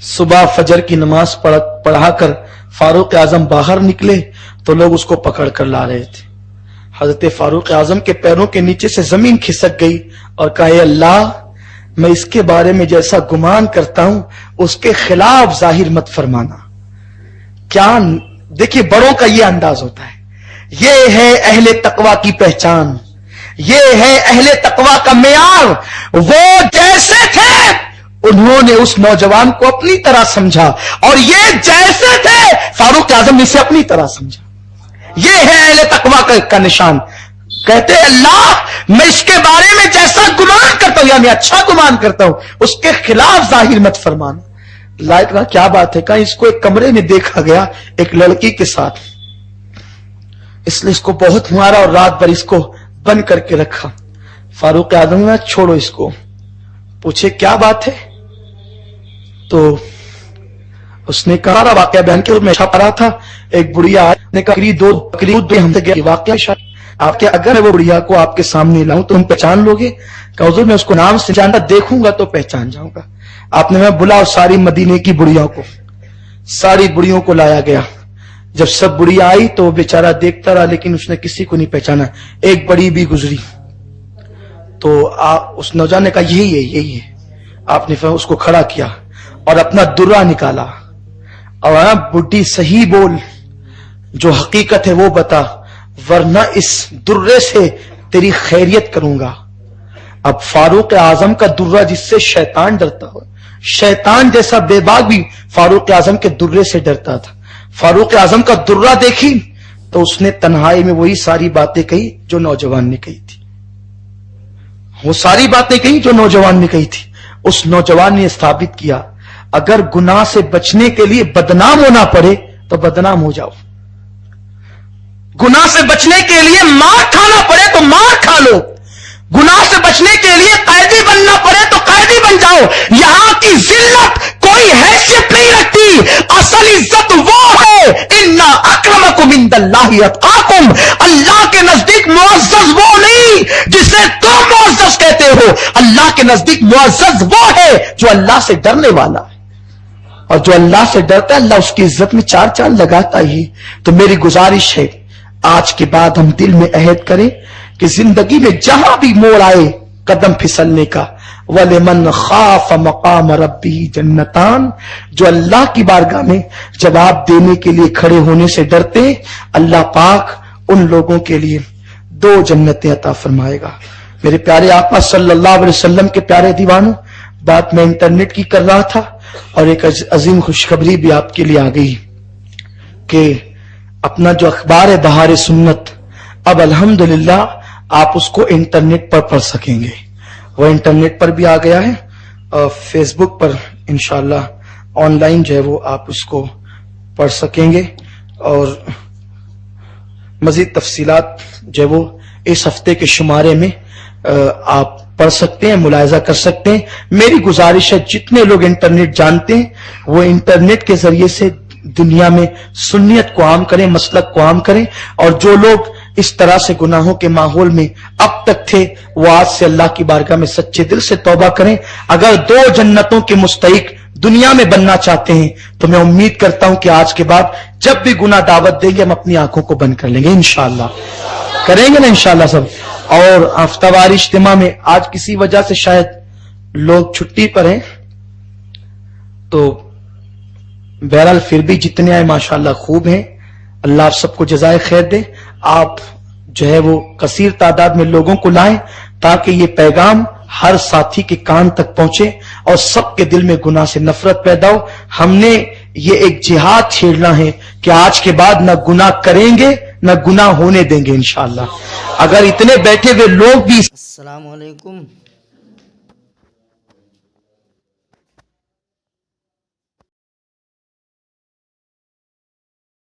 صبح فجر کی نماز پڑھا کر فاروق اعظم باہر نکلے تو لوگ اس کو پکڑ کر لا رہے تھے. حضرت فاروق اعظم کے پیروں کے نیچے سے زمین کھسک گئی اور کہا, اے اللہ, میں اس کے بارے میں جیسا گمان کرتا ہوں اس کے خلاف ظاہر مت فرمانا. کیا دیکھیے بڑوں کا یہ انداز ہوتا ہے, یہ ہے اہل تقوی کی پہچان, یہ ہے اہل تقوی کا معیار. وہ جیسے تھے انہوں نے اس نوجوان کو اپنی طرح سمجھا, اور یہ جیسے تھے فاروق اعظم نے اسے اپنی طرح سمجھا. یہ ہے اہل تقوی کا نشان. کہتے ہیں اللہ, میں اس کے بارے میں جیسا گمان کرتا ہوں, یا میں اچھا گمان کرتا ہوں, اس کے خلاف ظاہر مت فرمانا. لائٹ کا کیا بات ہے, کہا اس کو ایک کمرے میں دیکھا گیا ایک لڑکی کے ساتھ, اس لیے اس کو بہت مارا اور رات بھر اس کو بند کر کے رکھا. فاروق اعظم نے چھوڑو اس کو. پوچھے کیا بات ہے, تو اس نے کہا واقعہ بیان کیا. میں چھپا رہا تھا, ایک بڑھیا نے کہا دودھ ہم سے گیا واقعہ شاید آپ کے, اگر وہ بڑھیا کو آپ کے سامنے لاؤں تو ہم پہچان لو گے. کہ حضور میں اس کو نام سے جانتا, دیکھوں گا تو پہچان جاؤں گا. آپ نے میں بلاؤ ساری مدینے کی بڑھیاں کو, ساری بڑھیوں کو لایا گیا. جب سب بڑھیا آئی تو وہ بیچارہ دیکھتا رہا, لیکن اس نے کسی کو نہیں پہچانا. ایک بڑی بھی گزری تو اس نوجوان نے کہا یہی ہے, یہی ہے. آپ نے اس کو کھڑا کیا اور اپنا درہ نکالا, اور بڈھی صحیح بول, جو حقیقت ہے وہ بتا, ورنہ اس درے سے تیری خیریت کروں گا. اب فاروق اعظم کا درہ جس سے شیطان ڈرتا ہو, شیطان جیسا بے باک بھی فاروق اعظم کے درے سے ڈرتا تھا. فاروق اعظم کا درہ دیکھی تو اس نے تنہائی میں وہی ساری باتیں کہی جو نوجوان نے کہی تھی. وہ ساری باتیں کہی جو نوجوان نے کہی تھی. اس نوجوان نے ثابت کیا, اگر گناہ سے بچنے کے لیے بدنام ہونا پڑے تو بدنام ہو جاؤ, گناہ سے بچنے کے لیے مار کھانا پڑے تو مار کھا لو, گناہ سے بچنے کے لیے قیدی بننا پڑے تو قیدی بن جاؤ. یہاں کی ذلت کوئی حیثیت نہیں رکھتی, اصل عزت وہ ہے اِنَّ أَكْرَمَكُمْ عِندَ اللَّهِ أَتْقَاكُمْ. اللہ کے نزدیک معزز وہ نہیں جسے تم معزز کہتے ہو, اللہ کے نزدیک معزز وہ ہے جو اللہ سے ڈرنے والا ہے. اور جو اللہ سے ڈرتا ہے اللہ اس کی عزت میں چار چاند لگاتا ہی. تو میری گزارش ہے آج کے بعد ہم دل میں عہد کریں کہ زندگی میں جہاں بھی موڑ آئے قدم پھسلنے کا, وَلِمَنْ خَافَ مَقَامَ رَبِّهِ جَنَّتَانِ, جو اللہ کی بارگاہ میں جواب دینے کے لیے کھڑے ہونے سے ڈرتے, اللہ پاک ان لوگوں کے لیے 2 جنتیں عطا فرمائے گا. میرے پیارے آقا صلی اللہ علیہ وسلم کے پیارے دیوانوں, بات میں انٹرنیٹ کی کر رہا تھا اور ایک عظیم خوشخبری بھی آپ کے لیے آ گئی کہ اپنا جو اخبار ہے بہار سنت, اب الحمدللہ آپ اس کو انٹرنیٹ پر پڑھ سکیں گے. وہ انٹرنیٹ پر بھی آ گیا ہے, اور فیس بک پر انشاءاللہ آن لائن جو ہے وہ آپ اس کو پڑھ سکیں گے. اور مزید تفصیلات جو ہے وہ اس ہفتے کے شمارے میں آپ پڑھ سکتے ہیں, ملاحظہ کر سکتے ہیں. میری گزارش ہے جتنے لوگ انٹرنیٹ جانتے ہیں وہ انٹرنیٹ کے ذریعے سے دنیا میں سنیت کو عام کریں, مسلک کو عام کریں. اور جو لوگ اس طرح سے گناہوں کے ماحول میں اب تک تھے وہ آج سے اللہ کی بارگاہ میں سچے دل سے توبہ کریں. اگر 2 جنتوں کے مستحق دنیا میں بننا چاہتے ہیں تو میں امید کرتا ہوں کہ آج کے بعد جب بھی گناہ دعوت دیں گے ہم اپنی آنکھوں کو بند کر لیں گے انشاءاللہ. کریں گے نا انشاءاللہ سب. اور ہفتہ وار اجتماع میں آج کسی وجہ سے شاید لوگ چھٹی پر ہیں, تو بہرحال پھر بھی جتنے آئے ماشاءاللہ خوب ہیں, اللہ آپ سب کو جزائے خیر دے. آپ جو ہے وہ کثیر تعداد میں لوگوں کو لائیں تاکہ یہ پیغام ہر ساتھی کے کان تک پہنچے اور سب کے دل میں گناہ سے نفرت پیدا ہو. ہم نے یہ ایک جہاد چھیڑنا ہے کہ آج کے بعد نہ گناہ کریں گے نہ گناہ ہونے دیں گے انشاءاللہ. اگر اتنے بیٹھے ہوئے لوگ بھی. السلام علیکم.